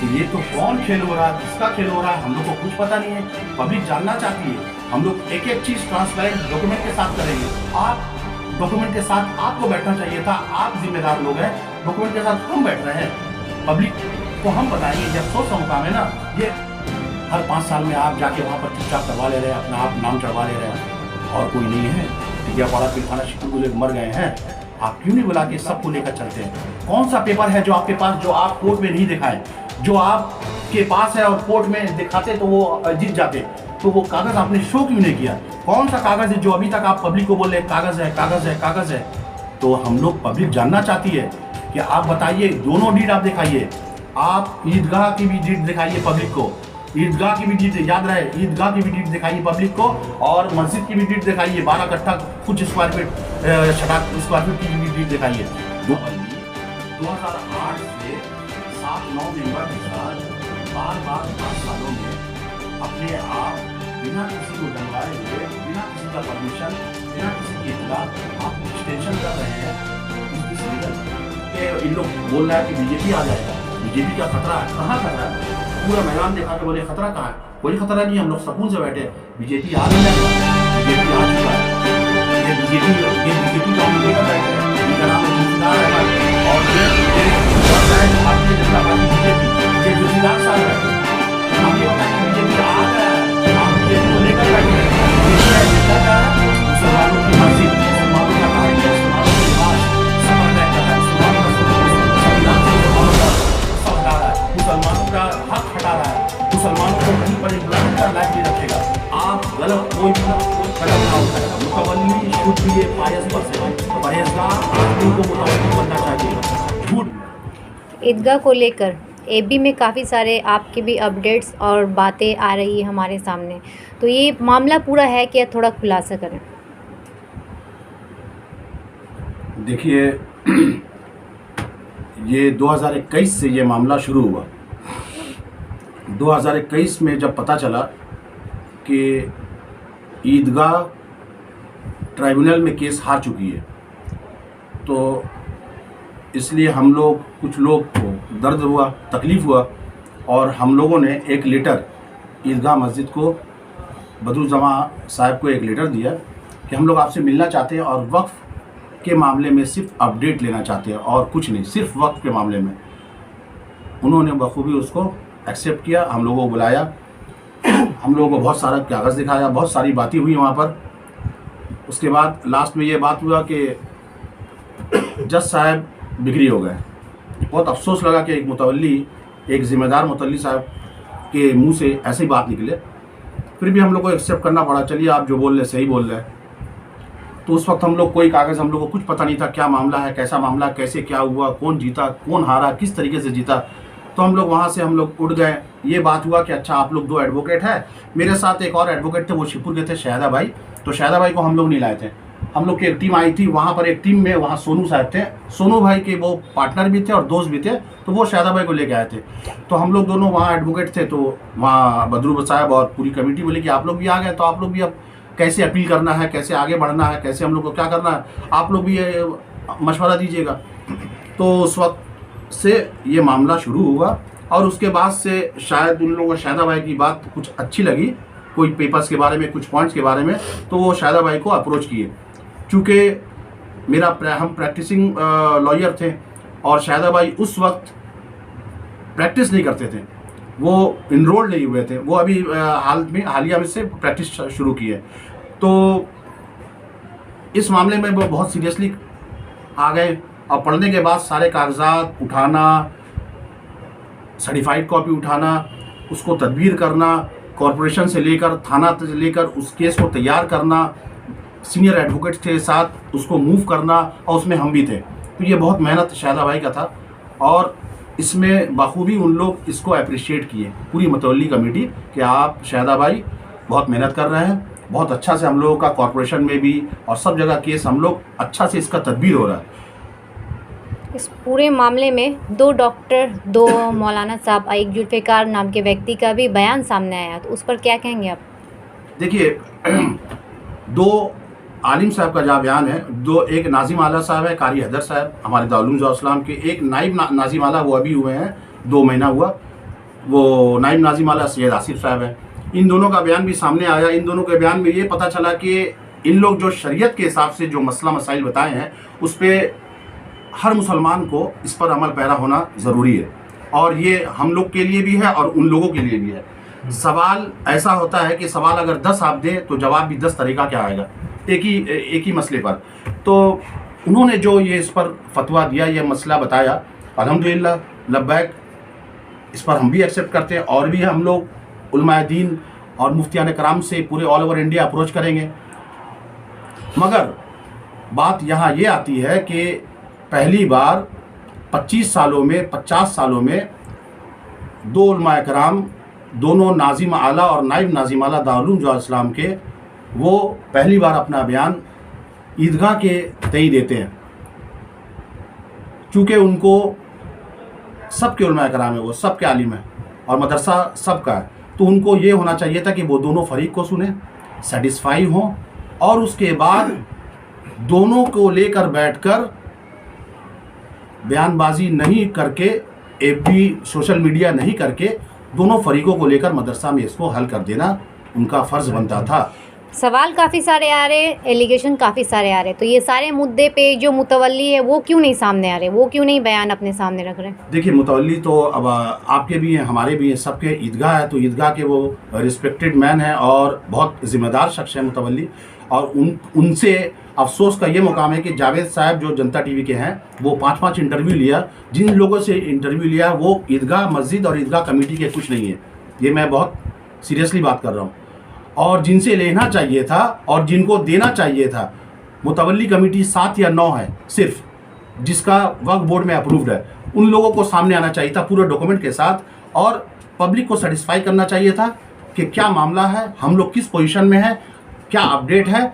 तो ये तो कौन खेल हो रहा है, किसका खेल हो रहा है, हम लोग को कुछ पता नहीं है। पब्लिक जानना चाहती है, हम लोग एक एक चीज ट्रांसपेरेंट डॉक्यूमेंट के साथ करेंगे। आप डॉक्यूमेंट के साथ आपको बैठना चाहिए था, आप जिम्मेदार लोग हैं, डॉक्यूमेंट के साथ हम बैठ रहे हैं। पब्लिक को हम बताएंगे, जब सोच मुकाम है ना, ये हर 5 साल में आप जाके वहाँ पर चुपचाप करवा ले रहे हैं, अपना आप नाम चढ़वा ले रहे हैं, और कोई नहीं है। टिकियापाड़ा पिलखाना शिकू लोग मर गए हैं, आप क्यों नहीं बुला के सबको लेकर चलते हैं? कौन सा पेपर है जो आपके पास, जो आप कोर्ट में नहीं दिखाए, जो आपके पास है और कोर्ट में दिखाते तो वो जीत जाते? तो वो कागज आपने शो क्यों नहीं किया? कौन सा कागज है जो अभी तक आप पब्लिक को बोल रहे हैं कागज है, कागज है, कागज है? तो हम लोग, पब्लिक जानना चाहती है कि आप बताइए, दोनों डीड आप दिखाइए। आप ईदगाह की भी डीड दिखाइए पब्लिक को, ईदगाह की भी डीड, याद रहे, ईदगाह की भी डीड दिखाइए पब्लिक को, और मस्जिद की भी डीड दिखाइए। 12 कट्ठा कुछ स्क्वायर फीट, 6 स्क्वायर फीट की भी डीड दिखाइए। 2008 से 7-9 मेंबर के साथ बार 5 सालों में अपने आप बिना किसी को डरवाए हुए, बिना किसी का परमिशन, बिना किसी की इत्तला आप एक्सटेंशन कर रहे हैं। इन लोग बोल रहा है कि बीजेपी आ जाएगा, बीजेपी का खतरा है। कहाँ खतरा है? पूरा मैदान देखा के बोले खतरा कहाँ है? कोई खतरा नहीं, हम लोग सुकून से बैठे। बीजेपी आ नहीं जाएगा, बीजेपी आ चुका है। ये बीजेपी का हम लेकर बैठे हैं, इनका नाम जुल्फिकार है, और भारतीय जनता पार्टी बीजेपी, ये जुल्फिकार साहब है। हम ये बताएं बीजेपी आ गया है, हम बीजेपी को लेकर बैठे हैं। मुसलमानों की मर्जी, मुसलमानों का कार्य, मुसलमानों के पास समझ रहता है, मुसलमानों का सब हटा रहा है, मुसलमानों का हक हटा रहा है, मुसलमानों को कहीं पर इम्प्लॉयमेंट का लाइफ नहीं रखेगा। आप गलत कोई कदम ना उठाएगा। मुतवल्ली should be a pious person, परहेजगार आदमी को मुतवल्ली बनना चाहिए। झूठ। ईदगाह को लेकर एबी में काफ़ी सारे आपके भी अपडेट्स और बातें आ रही है हमारे सामने, तो ये मामला पूरा है क्या? थोड़ा खुलासा करें। देखिए, ये 2021 से ये मामला शुरू हुआ। 2021 में जब पता चला कि ईदगाह ट्राइब्यूनल में केस हार चुकी है, तो इसलिए हम लोग, कुछ लोग को दर्द हुआ, तकलीफ़ हुआ, और हम लोगों ने एक लेटर ईदगाह मस्जिद को, बदरुज़्ज़मा साहब को एक लेटर दिया कि हम लोग आपसे मिलना चाहते हैं और वक्फ़ के मामले में सिर्फ अपडेट लेना चाहते हैं और कुछ नहीं, सिर्फ वक्फ़ के मामले में। उन्होंने बखूबी उसको एक्सेप्ट किया, हम लोगों को बुलाया, हम लोगों को बहुत सारा कागज़ दिखाया, बहुत सारी बातें हुई वहाँ पर। उसके बाद लास्ट में ये बात हुआ कि जज साहब बिगड़ी हो गए। बहुत अफसोस लगा कि एक मुतवल्ली, एक ज़िम्मेदार मुतवल्ली साहब के मुंह से ऐसी बात निकले। फिर भी हम लोग को एक्सेप्ट करना पड़ा, चलिए आप जो बोल रहे सही बोल रहे हैं। तो उस वक्त हम लोग, कोई कागज़ हम लोग को कुछ पता नहीं था, क्या मामला है, कैसा मामला, कैसे क्या हुआ, कौन जीता, कौन हारा, किस तरीके से जीता। तो हम लोग वहाँ से हम लोग उड़ गए। ये बात हुआ कि अच्छा आप लोग 2 एडवोकेट हैं, मेरे साथ एक और एडवोकेट थे, वो शिवपुर के थे, शहदा भाई। तो शहदा भाई को हम लोग नहीं लाए थे, हम लोग की एक टीम आई थी वहाँ पर। एक टीम में वहाँ सोनू साहब थे, सोनू भाई के वो पार्टनर भी थे और दोस्त भी थे, तो वो शहदा भाई को लेके आए थे। तो हम लोग दोनों वहाँ एडवोकेट थे। तो वहाँ बदरू साहब और पूरी कमेटी बोले कि आप लोग भी आ गए, तो आप लोग भी अब कैसे अपील करना है, कैसे आगे बढ़ना है, कैसे हम लोग को क्या करना है, आप लोग भी ये मशवरा दीजिएगा। तो उस वक्त से ये मामला शुरू हुआ, और उसके बाद से शायद उन लोगों को शहदा भाई की बात कुछ अच्छी लगी, कोई पेपर्स के बारे में, कुछ पॉइंट्स के बारे में, तो वो शहदा भाई को अप्रोच किए। चूँकि हम प्रैक्टिसिंग लॉयर थे और शहदा भाई उस वक्त प्रैक्टिस नहीं करते थे, वो इनरोल्ड नहीं हुए थे, वो अभी हालिया में से प्रैक्टिस शुरू की है। तो इस मामले में वो बहुत सीरियसली आ गए, और पढ़ने के बाद सारे कागजात उठाना, सर्टिफाइड कॉपी उठाना, उसको तदबीर करना, कॉरपोरेशन से लेकर थाना से लेकर उस केस को तैयार करना, सीनियर एडवोकेट थे साथ, उसको मूव करना, और उसमें हम भी थे। तो ये बहुत मेहनत शहदा भाई का था, और इसमें बखूबी उन लोग इसको अप्रिशिएट किए, पूरी मुतवल्ली कमेटी, कि आप शहदा भाई बहुत मेहनत कर रहे हैं, बहुत अच्छा से हम लोगों का कॉरपोरेशन में भी और सब जगह केस हम लोग अच्छा से इसका तदबीर हो रहा है। इस पूरे मामले में 2 डॉक्टर, 2 मौलाना साहब, एक जुल्फ़िकार नाम के व्यक्ति का भी बयान सामने आया, तो उस पर क्या कहेंगे आप? देखिए, 2 आलिम साहब का जहाँ बयान है, 2, एक नाजिम आला साहब है, कारी हैदर साहब हमारे दारुल उलूम इस्लाम के, एक नाइब नाजिम आला, वो अभी हुए हैं, 2 महीना हुआ, वो नाइम नाजिम आला सैयद आसिफ साहब हैं। इन दोनों का बयान भी सामने आया। इन दोनों के बयान में ये पता चला कि इन लोग जो शरीयत के हिसाब से जो मसला मसाइल बताए हैं उस पर हर मुसलमान को इस पर अमल पैरा होना ज़रूरी है, और ये हम लोग के लिए भी है और उन लोगों के लिए भी है। सवाल ऐसा होता है कि सवाल अगर 10 आप दें तो जवाब भी 10 तरीका क्या आएगा एक ही मसले पर। तो उन्होंने जो ये इस पर फतवा दिया, ये मसला बताया, अल्हम्दुलिल्लाह लब्बैक, इस पर हम भी एक्सेप्ट करते हैं और भी हम लोग उलमाए दीन और मुफ्तियान कराम से पूरे ऑल ओवर इंडिया अप्रोच करेंगे। मगर बात यहाँ ये आती है कि पहली बार 25 सालों में 50 सालों में दो उलमाए कराम, दोनों नाजिम आला और नाइब नाजिम आला दारुल उलूम इस्लाम के, वो पहली बार अपना बयान ईदगाह के तई देते हैं। चूँकि उनको सबके उलमाए कराम है, वो सबके आलिम है और मदरसा सबका है, तो उनको ये होना चाहिए था कि वो दोनों फरीक को सुने, सेटिस्फाई हों और उसके बाद दोनों को लेकर बैठकर बयानबाजी नहीं करके, एफबी सोशल मीडिया नहीं करके, दोनों फरीकों को लेकर मदरसा में इसको हल कर देना उनका फ़र्ज़ बनता था। सवाल काफ़ी सारे आ रहे, एलिगेशन काफ़ी सारे आ रहे, तो ये सारे मुद्दे पे जो मुतवल्ली है वो क्यों नहीं सामने आ रहे, वो क्यों नहीं बयान अपने सामने रख रहे? देखिए, मुतवल्ली तो अब आपके भी हैं, हमारे भी हैं, सबके ईदगाह है, तो ईदगाह के वो रिस्पेक्टेड मैन हैं और बहुत ज़िम्मेदार शख्स हैं मुतवल्ली। और उनसे अफसोस का ये मुकाम है कि जावेद साहब जो जनता टीवी के हैं, वो 5-5 इंटरव्यू लिया। जिन लोगों से इंटरव्यू लिया वो ईदगाह मस्जिद और ईदगाह कमेटी के कुछ नहीं है, ये मैं बहुत सीरियसली बात कर रहा हूँ। और जिनसे लेना चाहिए था और जिनको देना चाहिए था, मुतवल्ली कमेटी 7 या 9 है सिर्फ, जिसका वक्फ बोर्ड में अप्रूव्ड है, उन लोगों को सामने आना चाहिए था पूरे डॉक्यूमेंट के साथ और पब्लिक को सेटिस्फाई करना चाहिए था कि क्या मामला है, हम लोग किस पोजीशन में हैं, क्या अपडेट है,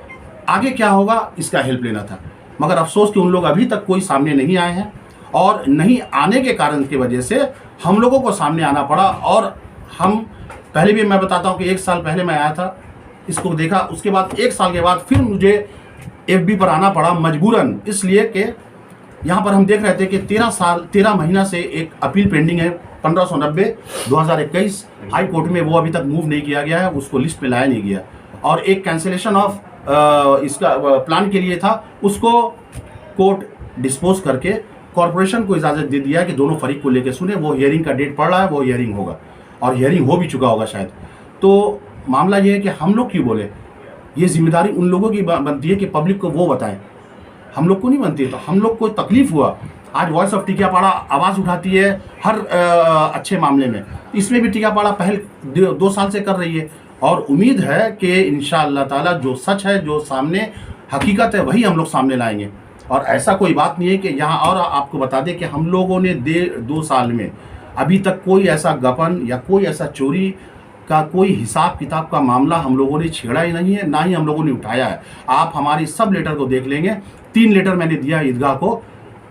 आगे क्या होगा, इसका हेल्प लेना था। मगर अफसोस कि उन लोग अभी तक कोई सामने नहीं आए हैं और नहीं आने के कारण की वजह से हम लोगों को सामने आना पड़ा। और हम पहले भी मैं बताता हूँ कि 1 साल पहले मैं आया था, इसको देखा, उसके बाद 1 साल के बाद फिर मुझे एफबी पर आना पड़ा मजबूरन, इसलिए कि यहाँ पर हम देख रहे थे कि 13 महीना से एक अपील पेंडिंग है 1590/2021 हाई कोर्ट में, वो अभी तक मूव नहीं किया गया है, उसको लिस्ट में लाया नहीं गया। और एक कैंसिलेशन ऑफ इसका प्लान के लिए था, उसको कोर्ट डिस्पोज करके कॉरपोरेशन को इजाज़त दे दिया कि दोनों फरीक को लेकर सुने। वो हियरिंग का डेट पड़ रहा है, वो हियरिंग होगा और हियरिंग हो भी चुका होगा शायद। तो मामला ये है कि हम लोग क्यों बोले, ये जिम्मेदारी उन लोगों की बनती है कि पब्लिक को वो बताएं, हम लोग को नहीं बनती है। तो हम लोग को तकलीफ़ हुआ, आज वॉइस ऑफ टिकियापाड़ा आवाज़ उठाती है हर अच्छे मामले में, इसमें भी टिकियापाड़ा पहल 2 साल से कर रही है और उम्मीद है कि इंशाअल्लाह ताला जो सच है, जो सामने हकीकत है, वही हम लोग सामने लाएंगे। और ऐसा कोई बात नहीं है कि यहाँ, और आपको बता दें कि हम लोगों ने 2 साल में अभी तक कोई ऐसा गबन या कोई ऐसा चोरी का कोई हिसाब किताब का मामला हम लोगों ने छेड़ा ही नहीं है, ना ही हम लोगों ने उठाया है। आप हमारी सब लेटर को देख लेंगे, 3 लेटर मैंने दिया ईदगाह को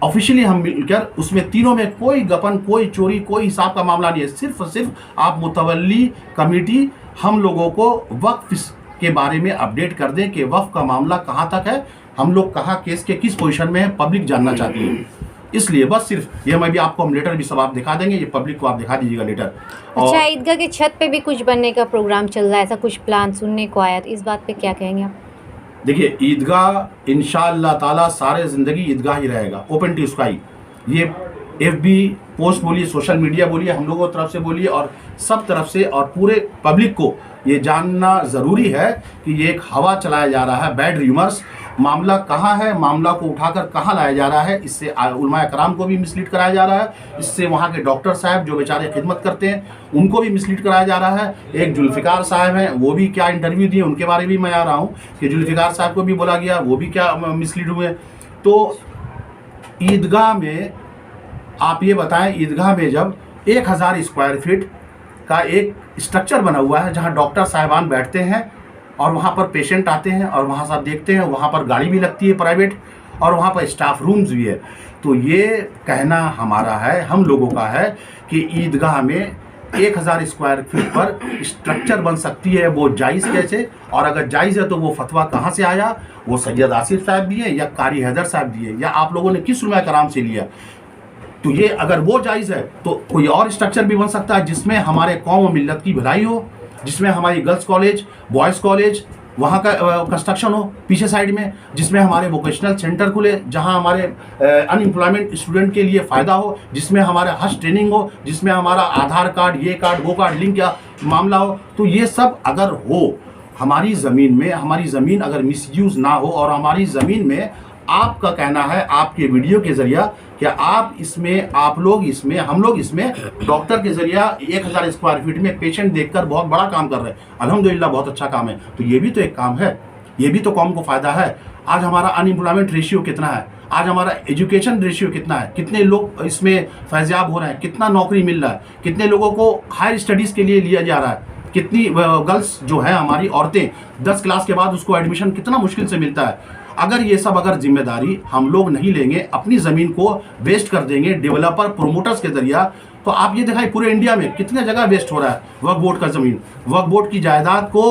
ऑफिशियली हम मिलकर, उसमें तीनों में कोई गबन, कोई चोरी, कोई हिसाब का मामला नहीं है। सिर्फ और सिर्फ आप मुतवल्ली कमेटी हम लोगों को वक्फ के बारे में अपडेट कर दें कि वक्फ का मामला कहाँ तक है, हम लोग कहाँ केस के किस पोजीशन में है, पब्लिक जानना चाहती है। इसलिए बस सिर्फ ये, मैं भी आपको हम लेटर भी सब आप दिखा देंगे, ये पब्लिक को आप दिखा दीजिएगा लेटर। अच्छा, ईदगाह की छत पे भी कुछ बनने का प्रोग्राम चल रहा है, ऐसा कुछ प्लान सुनने को आया, तो इस बात पे क्या कहेंगे आप? देखिए, ईदगाह इंशाअल्लाह ताला सारे ज़िंदगी ईदगाह ही रहेगा, ओपन टू स्काई। ये एफबी पोस्ट बोलिए, सोशल मीडिया बोलिए, हम लोगों की तरफ से बोलिए और सब तरफ से, और पूरे पब्लिक को ये जानना ज़रूरी है कि ये एक हवा चलाया जा रहा है, बैड र्यूमर्स। मामला कहाँ है, मामला को उठाकर कहाँ लाया जा रहा है, इससे उलमाए कराम को भी मिसलीड कराया जा रहा है, इससे वहाँ के डॉक्टर साहब जो बेचारे खिदमत करते हैं उनको भी मिसलीड कराया जा रहा है। एक जुल्फ़िकार साहब हैं, वो भी क्या इंटरव्यू दिए, उनके बारे में मैं आ रहा हूँ कि जुल्फ़िकार साहब को भी बोला गया, वो भी क्या मिसलीड हुए। तो ईदगाह में आप ये बताएं, ईदगाह में जब 1000 स्क्वायर फीट का एक स्ट्रक्चर बना हुआ है जहां डॉक्टर साहिबान बैठते हैं और वहां पर पेशेंट आते हैं और वहां से आप देखते हैं वहां पर गाड़ी भी लगती है प्राइवेट और वहां पर स्टाफ रूम्स भी है। तो ये कहना हमारा है, हम लोगों का है कि ईदगाह में 1000 स्क्वायर फीट पर स्ट्रक्चर बन सकती है, वो जायज़ कैसे, और अगर जायज़ है तो वो फतवा कहाँ से आया, वो सैयद आसिफ साहब दिए या कारी हैदर साहब दिए, या आप लोगों ने किस उलमा कराम से लिया। तो ये अगर वो जायज़ है तो कोई और स्ट्रक्चर भी बन सकता है जिसमें हमारे कौम और मिल्लत की भलाई हो, जिसमें हमारी गर्ल्स कॉलेज, बॉयज़ कॉलेज, वहाँ का कंस्ट्रक्शन हो पीछे साइड में, जिसमें हमारे वोकेशनल सेंटर खुले जहाँ हमारे अनएम्प्लॉयमेंट स्टूडेंट के लिए फ़ायदा हो, जिसमें हमारा हज ट्रेनिंग हो, जिसमें हमारा आधार कार्ड, ये कार्ड, वो कार्ड लिंक का मामला हो। तो ये सब अगर हो हमारी ज़मीन में, हमारी ज़मीन अगर मिसयूज़ ना हो और हमारी ज़मीन में, आपका कहना है आपके वीडियो के ज़रिया कि आप इसमें, आप लोग इसमें, हम लोग इसमें डॉक्टर के ज़रिया 1000 स्क्वायर फीट में पेशेंट देखकर बहुत बड़ा काम कर रहे हैं। अल्हम्दुलिल्लाह बहुत अच्छा काम है। तो ये भी तो एक काम है, ये भी तो कौम को फ़ायदा है। आज हमारा अनएम्प्लॉयमेंट रेशियो कितना है, आज हमारा एजुकेशन रेशियो कितना है, कितने लोग इसमें फैज़याब हो रहे हैं, कितना नौकरी मिल रहा है, कितने लोगों को हायर स्टडीज़ के लिए लिया जा रहा है, कितनी गर्ल्स जो है हमारी औरतें 10 क्लास के बाद उसको एडमिशन कितना मुश्किल से मिलता है। अगर ये सब अगर जिम्मेदारी हम लोग नहीं लेंगे, अपनी ज़मीन को वेस्ट कर देंगे डेवलपर प्रोमोटर्स के जरिया, तो आप ये दिखाई पूरे इंडिया में कितने जगह वेस्ट हो रहा है वक्फ बोर्ड का ज़मीन। वक्फ बोर्ड की जायदाद को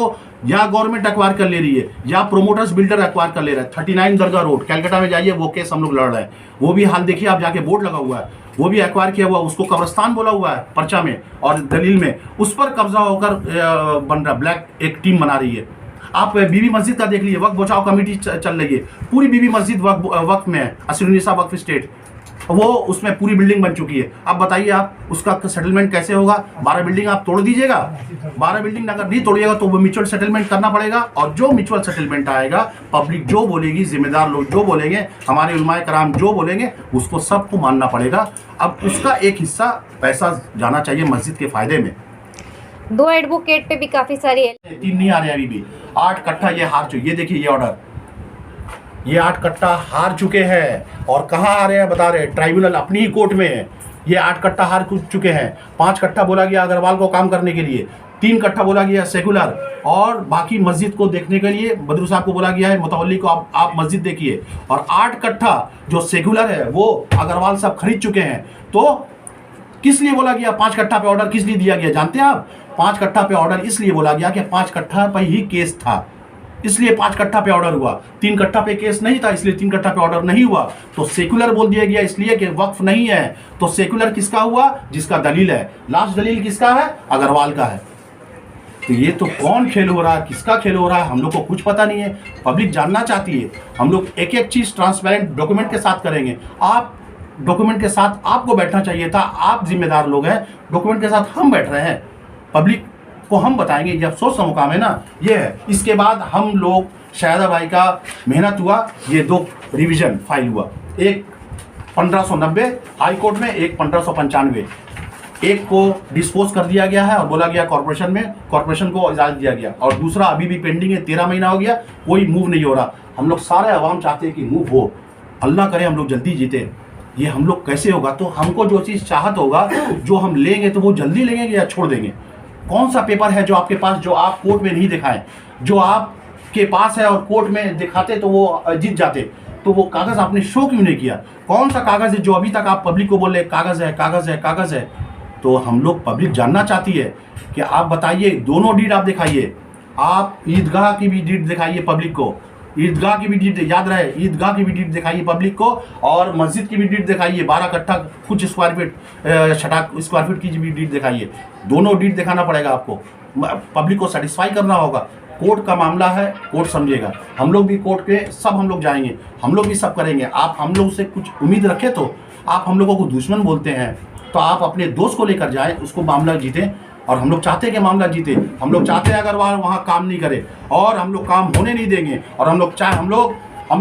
या गवर्नमेंट एक्वायर कर ले रही है या प्रोमोटर्स बिल्डर एक्वायर कर ले रहा है। 39 दरगाह रोड कैलकाटा में जाइए, वो केस हम लोग लड़ रहे हैं, वो भी हाल देखिए आप जाके, बोर्ड लगा हुआ है, वो भी एक्वायर किया हुआ, उसको कब्रस्तान बोला हुआ है पर्चा में और दलील में, उस पर कब्जा होकर बन रहा, ब्लैक एक टीम बना रही है। आप बीबी मस्जिद का देख लीजिए, वक्फ बचाओ कमेटी चल रही है, पूरी बीबी मस्जिद वक्फ में है, असरुन्निसा वक्फ स्टेट, वो उसमें पूरी बिल्डिंग बन चुकी है। अब बताइए आप उसका सेटलमेंट कैसे होगा? 12 बिल्डिंग आप तोड़ दीजिएगा, 12 बिल्डिंग अगर नहीं तोड़िएगा तो वो म्यूचुअल सेटलमेंट करना पड़ेगा, और जो म्यूचुअल सेटलमेंट आएगा, पब्लिक जो बोलेगी, जिम्मेदार लोग जो बोलेंगे, हमारे उलमाए कराम जो बोलेंगे, उसको सबको मानना पड़ेगा। अब उसका एक हिस्सा पैसा जाना चाहिए मस्जिद के फायदे में। 2 एडवोकेट पे भी काफ़ी सारी 3 नहीं आ रहे अभी भी, 8 कट्ठा ये हार चुके। ये देखिए ये ऑर्डर, ये 8 कट्ठा हार चुके हैं, और कहाँ आ रहे हैं बता रहे, ट्राइब्यूनल अपनी ही कोर्ट में है। ये 8 कट्ठा हार चुके हैं। 5 कट्ठा बोला गया अग्रवाल को काम करने के लिए, 3 कट्ठा बोला गया सेकुलर, और बाकी मस्जिद को देखने के लिए बदरू साहब को बोला गया है, मुतवल्ली को आप मस्जिद देखिए। और 8 कट्ठा जो सेकुलर है वो अग्रवाल साहब खरीद चुके हैं। तो किस लिए बोला गया 5 कट्ठा पे ऑर्डर किस लिए दिया गया जानते हैं आप? 5 कट्ठा पे ऑर्डर इसलिए बोला गया कि 5 कट्ठा पे ही केस था, इसलिए 5 कट्ठा पे ऑर्डर हुआ। 3 कट्ठा पे केस नहीं था, इसलिए 3 कट्ठा पे ऑर्डर नहीं हुआ। तो सेकुलर बोल दिया गया इसलिए कि वक्फ नहीं है। तो सेकुलर किसका हुआ? जिसका दलील है। लास्ट दलील किसका है? अग्रवाल का है। तो ये तो कौन खेल हो रहा है, किसका खेल हो रहा है, हम लोग को कुछ पता नहीं है। पब्लिक जानना चाहती है। हम लोग एक एक चीज़ ट्रांसपेरेंट डॉक्यूमेंट के साथ करेंगे। आप डॉक्यूमेंट के साथ आपको बैठना चाहिए था, आप जिम्मेदार लोग हैं। डॉक्यूमेंट के साथ हम बैठ रहे हैं, पब्लिक को हम बताएंगे। ये अफसोस का मुकाम है ना, ये है। इसके बाद हम लोग शाहिदा भाई का मेहनत हुआ, ये 2 रिवीजन फाइल हुआ, एक 1590 हाई कोर्ट में, एक 1595। एक को डिस्पोज कर दिया गया है और बोला गया कॉर्पोरेशन में, कॉर्पोरेशन को इजाज़त दिया गया, और दूसरा अभी भी पेंडिंग है, 13 महीना हो गया, कोई मूव नहीं हो रहा। हम लोग सारे अवाम चाहते हैं कि मूव हो, अल्लाह करे हम लोग जल्दी जीते। ये हम लोग कैसे होगा? तो हमको जो चीज़ चाहत होगा, जो हम लेंगे, तो वो जल्दी लेंगे या छोड़ देंगे? कौन सा पेपर है जो आपके पास, जो आप कोर्ट में नहीं दिखाएं, जो आपके पास है और कोर्ट में दिखाते तो वो जीत जाते? तो वो कागज़ आपने शो क्यों नहीं किया? कौन सा कागज़ है जो अभी तक आप पब्लिक को बोल रहे कागज़ है, कागज़ है, कागज़ है? तो हम लोग, पब्लिक जानना चाहती है कि आप बताइए, दोनों डीड आप दिखाइए। आप ईदगाह की भी डीड दिखाइए पब्लिक को, ईदगाह की भी डीड, याद रहे, ईदगाह की भी डीड दिखाइए पब्लिक को, और मस्जिद की भी डीड दिखाइए, 12 कट्ठा कुछ स्क्वायर फीट, 6 स्क्वायर फीट की भी डीड दिखाइए। दोनों डीड दिखाना पड़ेगा आपको, पब्लिक को सेटिस्फाई करना होगा। कोर्ट का मामला है, कोर्ट समझेगा। हम लोग भी कोर्ट के सब हम लोग जाएंगे, हम लोग भी सब करेंगे। आप हम लोग से कुछ उम्मीद रखें तो आप हम लोगों को दुश्मन बोलते हैं, तो आप अपने दोस्त को लेकर जाएं, उसको मामला जीतें। और हम लोग चाहते हैं कि मामला जीते। हम लोग चाहते हैं अगर वहाँ काम नहीं करे, और हम लोग काम होने नहीं देंगे। और हम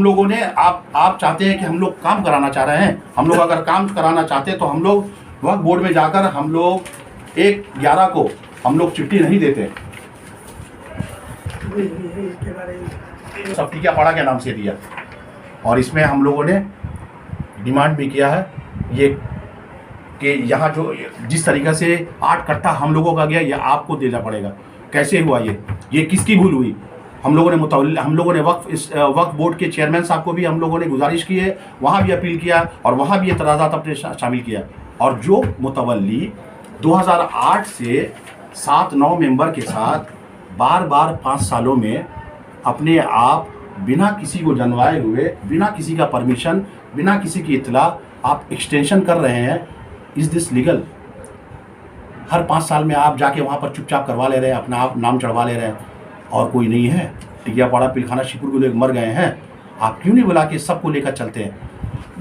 लोगों ने आप चाहते हैं कि हम लोग काम कराना चाह रहे हैं। हम लोग अगर काम कराना चाहते हैं तो हम लोग वक्फ बोर्ड में जाकर हम लोग 1/11 को हम लोग चिट्ठी नहीं देते। सब टीकापाड़ा के नाम से दिया, और इसमें हम लोगों ने डिमांड भी किया है ये कि यहाँ जो जिस तरीक़े से 8 कट्ठा हम लोगों का गया, ये आपको देना पड़ेगा। कैसे हुआ ये किसकी भूल हुई? हम लोगों ने वक्फ बोर्ड के चेयरमैन साहब को भी हम लोगों ने गुजारिश की है, वहाँ भी अपील किया, और वहाँ भी एतराज़ात अपने शामिल किया। और जो मुतवल्ली 2008 से 7-9 मेंबर के साथ बार 5 सालों में अपने आप बिना किसी को जनवाए हुए, बिना किसी का परमिशन, बिना किसी की इत्तला, आप एक्सटेंशन कर रहे हैं, इज़ दिस लीगल? हर 5 साल में आप जाके वहाँ पर चुपचाप करवा ले रहे हैं, अपना आप नाम चढ़वा ले रहे हैं, और कोई नहीं है। टिकियापाड़ा, पिलखाना, शिवपुर के लोग मर गए हैं, आप क्यों नहीं बुला के सबको लेकर चलते हैं?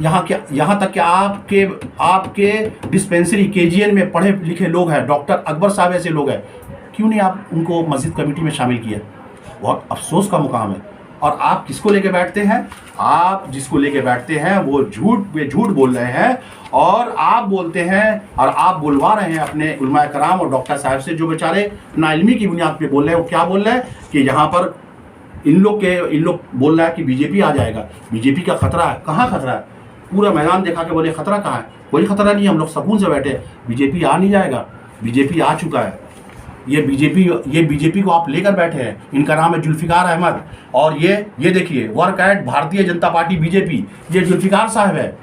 यहाँ तक कि आपके डिस्पेंसरी KGN में पढ़े लिखे लोग हैं, डॉक्टर अकबर साहब ऐसे लोग हैं, क्यों नहीं आप उनको मस्जिद कमेटी में शामिल किए? बहुत अफसोस का मुकाम है। और आप किसको लेके बैठते हैं? आप जिसको लेके बैठते हैं वो झूठ पे झूठ बोल रहे हैं, और आप बोलते हैं और आप बुलवा रहे हैं अपने उलमाए कराम और डॉक्टर साहब से, जो बेचारे नाइल्मी की बुनियाद पे बोल रहे हैं। वो क्या बोल रहे हैं कि यहाँ पर इन लोग बोल रहा है कि बीजेपी आ जाएगा, बीजेपी का खतरा है। कहाँ खतरा है? पूरा मैदान देखा के बोले खतरा कहाँ है? कोई खतरा नहीं है, हम लोग सुकून से बैठे। बीजेपी आ नहीं जाएगा, बीजेपी आ चुका है। ये बीजेपी को आप लेकर बैठे हैं। इनका नाम है जुल्फिकार अहमद, और ये देखिए, work at Bharatiya Janata party BJP, ये जुल्फिकार साहब है।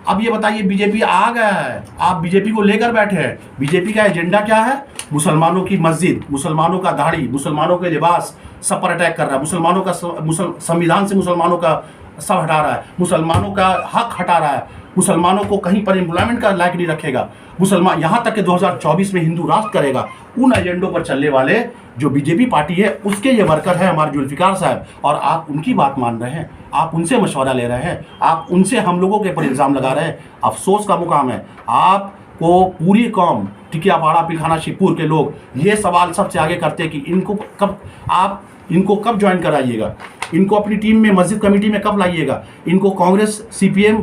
अब ये बताइए, बीजेपी आ गया है, आप बीजेपी को लेकर बैठे हैं। बीजेपी का एजेंडा क्या है? मुसलमानों की मस्जिद, मुसलमानों का दाढ़ी, मुसलमानों के लिबास, सब पर अटैक कर रहा है। मुसलमानों का संविधान से मुसलमानों का सब हटा रहा है, मुसलमानों का हक हटा रहा है, मुसलमानों को कहीं पर एम्प्लॉयमेंट का लायक नहीं रखेगा। मुसलमान यहाँ तक कि 2024 में हिंदू राष्ट्र करेगा। उन एजेंडों पर चलने वाले जो बीजेपी पार्टी है, उसके ये वर्कर हैं हमारे जुल्फिकार साहब, और आप उनकी बात मान रहे हैं, आप उनसे मशवरा ले रहे हैं, आप उनसे हम लोगों के ऊपर इल्ज़ाम लगा रहे हैं। अफसोस का मुकाम है। आपको पूरी कौम, टिकियापाड़ा, पिलखाना, शिवपुर के लोग ये सवाल सबसे आगे करते हैं कि इनको कब ज्वाइन कराइएगा, इनको अपनी टीम में, मस्जिद कमेटी में कब लाइएगा, इनको कांग्रेस, CPM,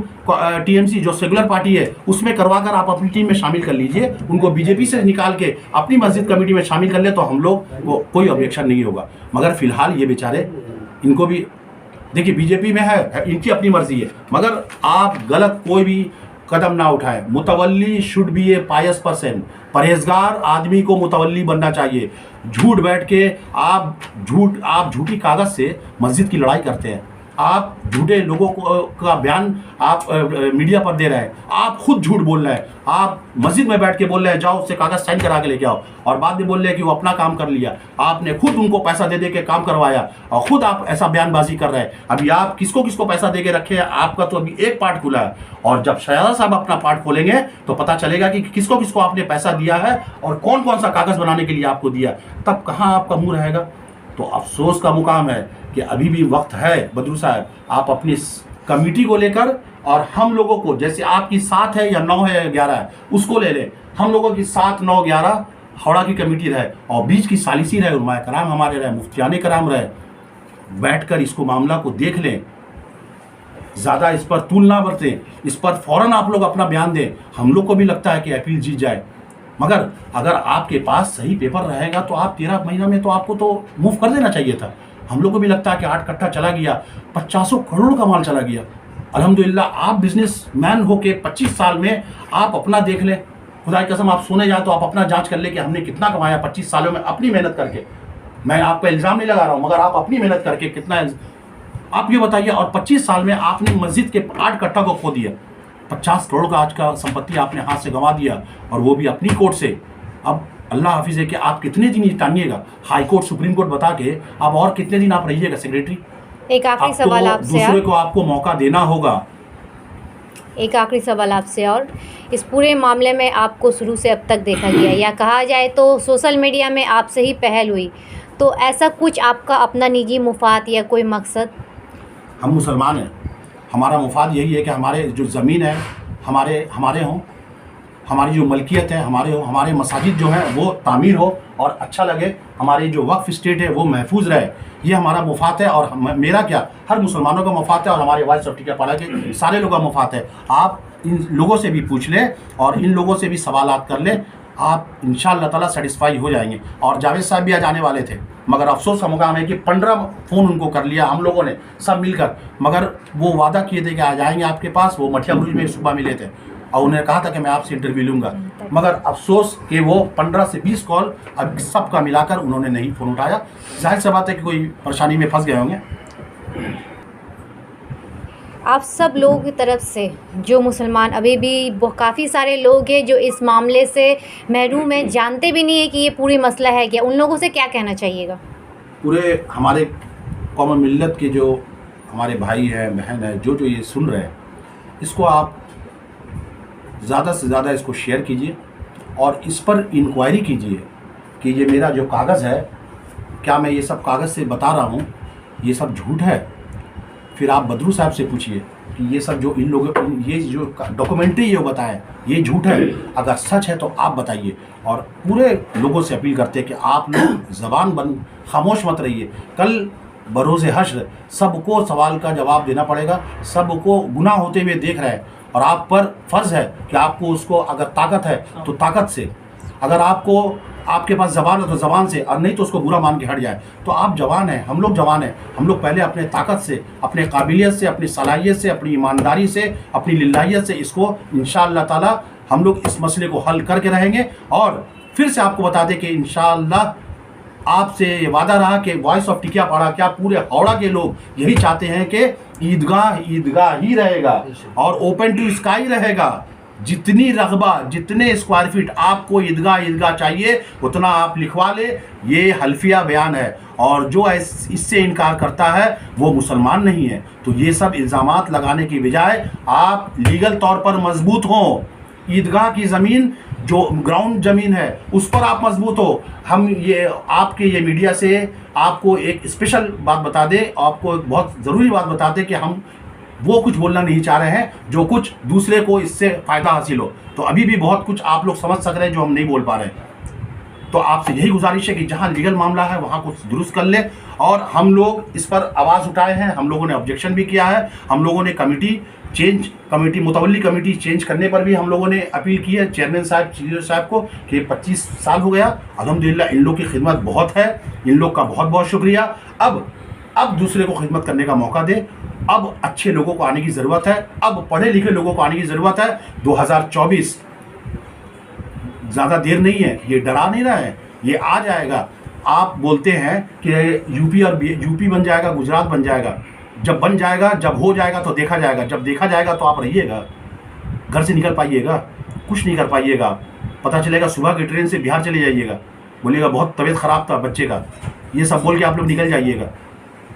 TMC जो सेकुलर पार्टी है उसमें करवाकर आप अपनी टीम में शामिल कर लीजिए। उनको बीजेपी से निकाल के अपनी मस्जिद कमेटी में शामिल कर ले तो हम लोग को कोई ऑब्जेक्शन नहीं होगा। मगर फिलहाल ये बेचारे, इनको भी देखिए, बीजेपी में है, इनकी अपनी मर्जी है, मगर आप गलत कोई भी कदम ना उठाएं। मुतवल्ली should be a pious person, परहेजगार आदमी को मुतवल्ली बनना चाहिए। झूठ बैठ के आप झूठी कागज से मस्जिद की लड़ाई करते हैं, आप झूठे लोगों का बयान आप मीडिया पर दे रहे हैं, आप खुद झूठ बोल रहे हैं। आप मस्जिद में बैठ के बोल रहे हैं जाओ उससे कागज साइन करा के लेके आओ, और बाद में बोल रहे हैं कि वो अपना काम कर लिया। आपने खुद उनको पैसा दे के काम करवाया, और खुद आप ऐसा बयानबाजी कर रहे हैं। अभी आप किसको पैसा दे के रखे हैं? आपका तो अभी एक पार्ट खुला है, और जब शहजादा साहब अपना पार्ट खोलेंगे तो पता चलेगा कि किसको आपने पैसा दिया है और कौन सा कागज बनाने के लिए आपको दिया, तब कहाँ आपका मुंह रहेगा। तो अफसोस का मुकाम है कि अभी भी वक्त है बदरू साहब, आप अपनी कमेटी को लेकर, और हम लोगों को, जैसे आपकी 7 है या 9 है या 11 है, उसको ले लें। हम लोगों की 7, 9, 11 हावड़ा की कमेटी रहे, और बीच की सालिसी रहे, उलमाए कराम हमारे रहे, मुफ्तियाने कराम रहे, बैठकर इसको मामला को देख लें। ज़्यादा इस पर तूल ना बरतें, इस पर फ़ौरन आप लोग अपना बयान दें। हम लोग को भी लगता है कि अपील जीत जाए, मगर अगर आपके पास सही पेपर रहेगा तो आप 13 महीना में तो आपको तो मूव कर देना चाहिए था। हम लोग को भी लगता है कि 8 कट्ठा चला गया, 50 करोड़ का माल चला गया। अल्हम्दुलिल्लाह, आप बिजनेसमैन हो के 25 साल में आप अपना देख लें। खुदा की कसम, आप सोने जाए तो आप अपना जांच कर ले कि हमने कितना कमाया 25 सालों में अपनी मेहनत करके। मैं आप पे इल्ज़ाम नहीं लगा रहा हूँ, मगर आप अपनी मेहनत करके कितना, आप ये बताइए। और 25 साल में आपने मस्जिद के 8 कट्ठा को खो दिया, 50 करोड़ का आज का संपत्ति आपने हाथ से गंवा दिया, और वो भी अपनी कोर्ट से। अब अल्लाह हाफिज़ है कि आप कितने दिन टांगिएगा, हाई कोर्ट, सुप्रीम कोर्ट बता के आप और कितने दिन आप रहिएगा सेक्रेटरी? एक आखिरी सवाल आपसे, दूसरे को आपको मौका देना होगा। एक आखिरी सवाल आपसे, और इस पूरे मामले में आपको शुरू से अब तक देखा गया, या कहा जाए तो सोशल मीडिया में आपसे ही पहल हुई, तो ऐसा कुछ आपका अपना निजी मुफाद या कोई मकसद? हम मुसलमान हैं, हमारा मुफाद यही है कि हमारे जो ज़मीन है हमारे हों, हमारी जो मलकियत है हमारे मसाजिद जो हैं वो तामीर हो और अच्छा लगे, हमारी जो वक्फ स्टेट है वो महफूज रहे, ये हमारा मुफाद है। और मेरा क्या, हर मुसलमानों का मुफाद है, और हमारे वाइस ऑफ टिकियापाड़ा के सारे लोगों का मुफाद है। आप इन लोगों से भी पूछ लें और इन लोगों से भी सवालात कर लें, आप इंशाअल्लाह ताला सेटिस्फाई हो जाएंगे। और जावेद साहब भी आज आने वाले थे, मगर अफसोस का मुकाम है कि 15 फ़ोन उनको कर लिया हम लोगों ने सब मिलकर, मगर वो वादा किए थे कि आ जाएंगे आपके पास। वो मठिया बुरुज में सुबह मिले थे और उन्होंने कहा था कि मैं आपसे इंटरव्यू लूँगा, मगर अफसोस कि वो 15 से 20 कॉल अब सबका मिलाकर उन्होंने नहीं फ़ोन उठाया। जाहिर सी बात है कि कोई परेशानी में फंस गए होंगे। आप सब लोगों की तरफ से, जो मुसलमान अभी भी काफ़ी सारे लोग हैं जो इस मामले से महरूम हैं, जानते भी नहीं है कि ये पूरी मसला है क्या, उन लोगों से क्या कहना चाहिएगा? पूरे हमारे कौम मिल्लत के जो हमारे भाई हैं, बहन हैं, जो ये सुन रहे हैं, इसको आप ज़्यादा से ज़्यादा इसको शेयर कीजिए और इस पर इंक्वायरी कीजिए कि ये मेरा जो कागज़ है, क्या मैं ये सब कागज़ से बता रहा हूँ ये सब झूठ है। फिर आप बदरू साहब से पूछिए कि ये सब जो इन लोगों ये जो डॉक्यूमेंट्री ये बताएं ये झूठ है, अगर सच है तो आप बताइए। और पूरे लोगों से अपील करते हैं कि आप लोग ज़बान बंद खामोश मत रहिए। कल बरोज़े हश्र सबको सवाल का जवाब देना पड़ेगा, सबको गुनाह होते हुए देख रहे हैं और आप पर फ़र्ज़ है कि आपको उसको अगर ताकत है तो ताकत से, अगर आपके पास ज़बान है तो ज़बान से, और नहीं तो उसको बुरा मान के हट जाए। तो आप जवान हैं, हम लोग जवान हैं, हम लोग पहले अपने ताकत से, अपने काबिलियत से, अपनी सलाहियत से, अपनी ईमानदारी से, अपनी लिल्लाहियत से इसको इंशाअल्लाह ताला हम लोग इस मसले को हल करके रहेंगे। और फिर से आपको बता दें कि इंशाअल्लाह आपसे ये वादा रहा कि वॉइस ऑफ टिकियापाड़ा क्या पूरे हावड़ा के लोग यही चाहते हैं कि ईदगाह ही रहेगा और ओपन टू स्काई रहेगा। जितनी रगबा, जितने स्क्वायर फीट आपको ईदगाह चाहिए उतना आप लिखवा ले। ये हल्फिया बयान है और जो इससे इनकार करता है वो मुसलमान नहीं है। तो ये सब इल्ज़ामात लगाने की बजाय आप लीगल तौर पर मजबूत हों। ईदगाह की ज़मीन जो ग्राउंड ज़मीन है उस पर आप मजबूत हो। हम ये आपके ये मीडिया से आपको एक स्पेशल बात बता दें, आपको एक बहुत ज़रूरी बात बता दें कि हम वो कुछ बोलना नहीं चाह रहे हैं जो कुछ दूसरे को इससे फ़ायदा हासिल हो। तो अभी भी बहुत कुछ आप लोग समझ सक रहे हैं जो हम नहीं बोल पा रहे हैं। तो आपसे यही गुजारिश है कि जहाँ लीगल मामला है वहाँ कुछ दुरुस्त कर ले। और हम लोग इस पर आवाज़ उठाए हैं, हम लोगों ने ऑब्जेक्शन भी किया है, हम लोगों ने कमेटी मुतवल्ली कमेटी चेंज करने पर भी हम लोगों ने अपील की है चेयरमैन साहब, चीफ साहब को कि 25 साल हो गया। अल्हम्दुलिल्लाह इन लोग की खिदमत बहुत है, इन लोग का बहुत बहुत शुक्रिया। अब दूसरे को खिदमत करने का मौका दे। अब अच्छे लोगों को आने की ज़रूरत है, अब पढ़े लिखे लोगों को आने की ज़रूरत है। 2024 ज़्यादा देर नहीं है, ये डरा नहीं रहा है, ये आ जाएगा। आप बोलते हैं कि यूपी बन जाएगा, गुजरात बन जाएगा। जब बन जाएगा, जब हो जाएगा तो देखा जाएगा। जब देखा जाएगा तो आप रहिएगा, घर से निकल पाइएगा, कुछ नहीं कर पाइएगा। पता चलेगा सुबह की ट्रेन से बिहार चले जाइएगा, बोलिएगा बहुत तबीयत ख़राब था बच्चे का, ये सब बोल के आप लोग निकल जाइएगा।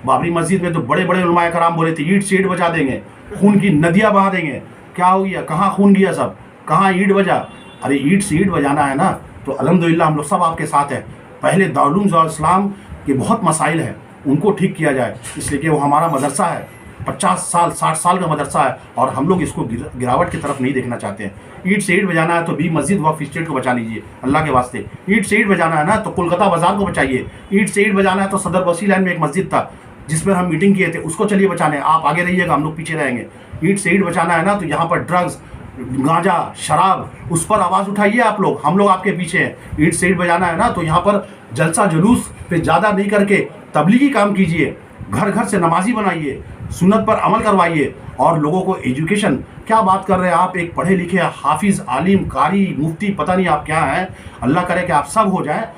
बाबरी मस्जिद में तो बड़े बड़े उलमाए कराम बोले थे ईंट से ईंट बजा देंगे, खून की नदियाँ बहा देंगे। क्या हो गया, कहाँ खून गया सब, कहाँ ईंट बजा? अरे ईंट से ईंट बजाना है ना तो अल्हम्दुलिल्लाह हम लोग सब आपके साथ हैं। पहले दारुल उलूम इस्लाम के बहुत मसाइल हैं, उनको ठीक किया जाए, इसलिए कि वो हमारा मदरसा है, 50 साल 60 साल का मदरसा है और हम लोग इसको गिरावट की तरफ नहीं देखना चाहते हैं। ईंट से ईंट बजाना है तो भी मस्जिद वक्फ स्टेट को बचा लीजिए अल्लाह के वास्ते। ईंट से ईंट बजाना है ना तो कोलकाता बाजार को बचाइए। ईंट से ईंट बजाना है तो सदर बसी लाइन में एक मस्जिद था जिस पर हम मीटिंग किए थे, उसको चलिए बचाने। आप आगे रहिएगा, हम लोग पीछे रहेंगे। ईंट से ईंट बचाना है ना तो यहाँ पर ड्रग्स, गांजा, शराब, उस पर आवाज़ उठाइए आप लोग, हम लोग आपके पीछे हैं। ईंट से ईंट बजाना है ना तो यहाँ पर जलसा जुलूस पे ज़्यादा नहीं करके तबलीगी काम कीजिए, घर घर से नमाजी बनाइए, सुन्नत पर अमल करवाइए और लोगों को एजुकेशन। क्या बात कर रहे हैं आप, एक पढ़े लिखे हाफिज़, आलिम, कारी, मुफ्ती, पता नहीं आप क्या हैं, अल्लाह करे कि आप सब हो जाए।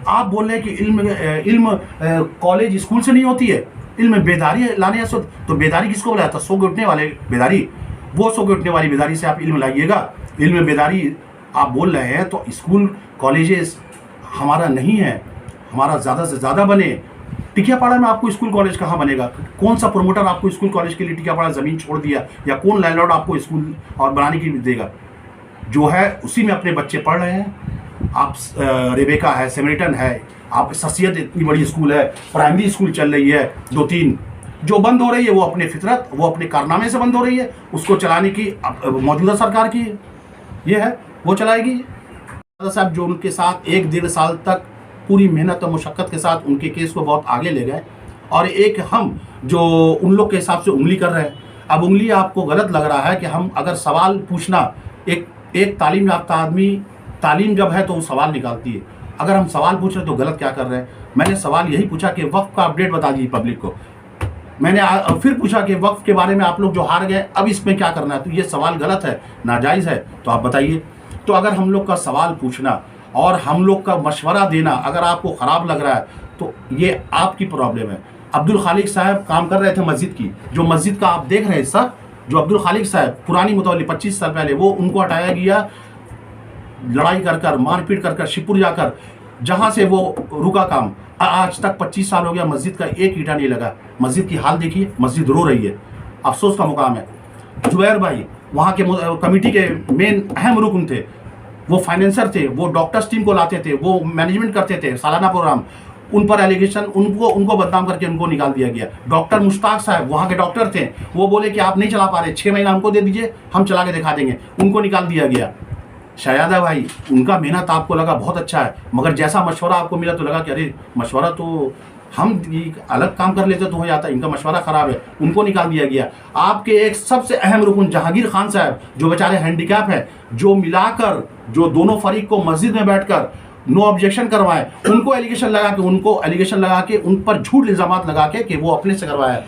आप बोल रहे हैं कि इल्म कॉलेज स्कूल से नहीं होती है, इल्म बेदारी लाने से। तो बेदारी किसको बुलाया था? सो के उठने वाले बेदारी, वो सो के उठने वाली बेदारी से आप इल्म लाइएगा। इल्म बेदारी आप बोल रहे हैं तो स्कूल कॉलेजेस हमारा नहीं है, हमारा ज़्यादा से ज़्यादा बने। टिकियापाड़ा में आपको स्कूल कॉलेज कहाँ बनेगा? कौन सा प्रोमोटर आपको स्कूल कॉलेज के लिए टिकियापाड़ा ज़मीन छोड़ दिया, या कौन लैंडलॉर्ड आपको स्कूल और बनाने की देगा? जो है उसी में अपने बच्चे पढ़ रहे हैं। आप रेबेका है, सेमरिटन है, आप ससियत इतनी बड़ी स्कूल है, प्राइमरी स्कूल चल रही है 2-3, जो बंद हो रही है वो अपने फितरत, वो अपने कारनामे से बंद हो रही है। उसको चलाने की मौजूदा सरकार की ये है, वो चलाएगी। साहब जो उनके साथ 1-1.5 साल तक पूरी मेहनत और मुशक्क़त के साथ उनके केस को बहुत आगे ले गए, और एक हम जो उन लोग के हिसाब से उंगली कर रहे हैं। अब उंगली आपको गलत लग रहा है कि हम अगर सवाल पूछना, एक तालीम याफ्ता आदमी तालीम जब है तो वो सवाल निकालती है, अगर हम सवाल पूछ रहे तो गलत क्या कर रहे हैं? मैंने सवाल यही पूछा कि वक्फ का अपडेट बता दीजिए पब्लिक को। मैंने फिर पूछा कि वक्फ के बारे में आप लोग जो हार गए अब इसमें क्या करना है? तो ये सवाल गलत है, नाजायज़ है, तो आप बताइए। तो अगर हम लोग का सवाल पूछना और हम लोग का मशवरा देना अगर आपको ख़राब लग रहा है तो ये आपकी प्रॉब्लम है। अब्दुल खालिक साहब काम कर रहे थे मस्जिद की, जो मस्जिद का आप देख रहे हैं हिस्सा, जो अब्दुल खालिक साहब पुरानी मुतवल्ली 25 साल पहले, वो उनको हटाया गया लड़ाई कर मारपीट कर शिवपुर जाकर, जहाँ से वो रुका काम। आज तक 25 साल हो गया, मस्जिद का एक ईंटा नहीं लगा। मस्जिद की हाल देखिए, मस्जिद रो रही है, अफसोस का मुकाम है। जुबैर भाई वहाँ के कमेटी के मेन अहम रुकन थे, वो फाइनेंसर थे, वो डॉक्टर्स टीम को लाते थे, वो मैनेजमेंट करते थे सालाना प्रोग्राम, उन पर एलिगेशन, उनको बदनाम करके उनको निकाल दिया गया। डॉक्टर मुश्ताक साहब वहाँ के डॉक्टर थे, वो बोले कि आप नहीं चला पा रहे, 6 महीना हमको दे दीजिए, हम चला के दिखा देंगे, उनको निकाल दिया गया। शायदा भाई, उनका मेहनत आपको लगा बहुत अच्छा है, मगर जैसा मशवरा आपको मिला तो लगा कि अरे मशवरा तो हम अलग काम कर लेते तो हो जाता, इनका मशवरा ख़राब है, उनको निकाल दिया गया। आपके एक सबसे अहम रुकन जहांगीर खान साहब, जो बेचारे हैंडीकैप हैं, जो मिलाकर जो दोनों फरीक को मस्जिद में बैठकर नो ऑब्जेक्शन करवाए, उनको एलिगेशन लगा के उन पर झूठ इल्ज़ामात लगा के कि वो अपने से करवाया।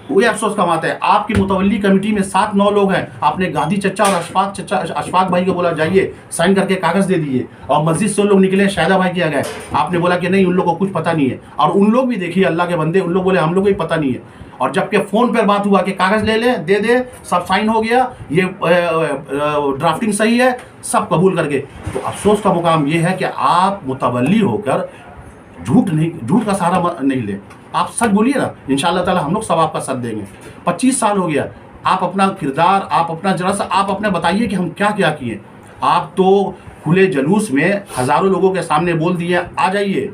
वही अफसोस का बात है, आपकी मुतवल्ली कमेटी में 7-9 लोग हैं, आपने गांधी चचा और अशफाक भाई को बोला जाइए साइन करके कागज़ दे दिए, और मस्जिद से उन लोग निकले, शायदा भाई किया गया, आपने बोला कि नहीं उन लोगों को कुछ पता नहीं है, और उन लोग भी देखिए अल्लाह के बंदे, उन लोग बोले हम लोग को भी पता नहीं है, और जबकि फ़ोन पर बात हुआ कि कागज़ ले ले, दे दे, सब साइन हो गया, ये ड्राफ्टिंग सही है, सब कबूल करके। तो अफसोस का मुकाम ये है कि आप मुतवल्ली होकर झूठ का सहारा नहीं ले, आप सच बोलिए ना, इंशाअल्लाह ताला हम लोग सब आपका साथ देंगे। 25 साल हो गया, आप अपना किरदार, आप अपना जरा सा आप अपने बताइए कि हम क्या क्या किए। आप तो खुले जलूस में हज़ारों लोगों के सामने बोल दिए आ जाइए,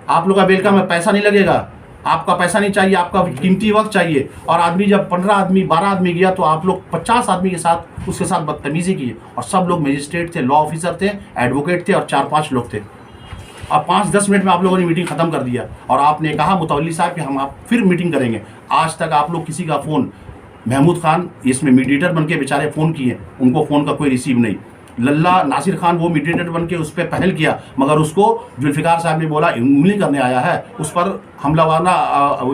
आप लोग का वेलकम में पैसा नहीं लगेगा, आपका पैसा नहीं चाहिए, आपका कीमती वक्त चाहिए। और आदमी जब 15 आदमी 12 आदमी गया तो आप लोग 50 आदमी के साथ उसके साथ बदतमीज़ी की, और सब लोग मजिस्ट्रेट थे, लॉ ऑफिसर थे, एडवोकेट थे, और 4-5 लोग थे। अब 5-10 मिनट में आप लोगों ने मीटिंग ख़त्म कर दिया, और आपने कहा मुतवल्ली साहब कि हम आप फिर मीटिंग करेंगे। आज तक आप लोग किसी का फ़ोन, महमूद खान इसमें मीडिएटर बन के बेचारे फ़ोन किए, उनको फ़ोन का कोई रिसीव नहीं। लल्ला नासिर खान वो मीडिएटर बन के उस पर पहल किया, मगर उसको जुल्फ़िकार साहब ने बोला उंगली करने आया है, उस पर हमलावाना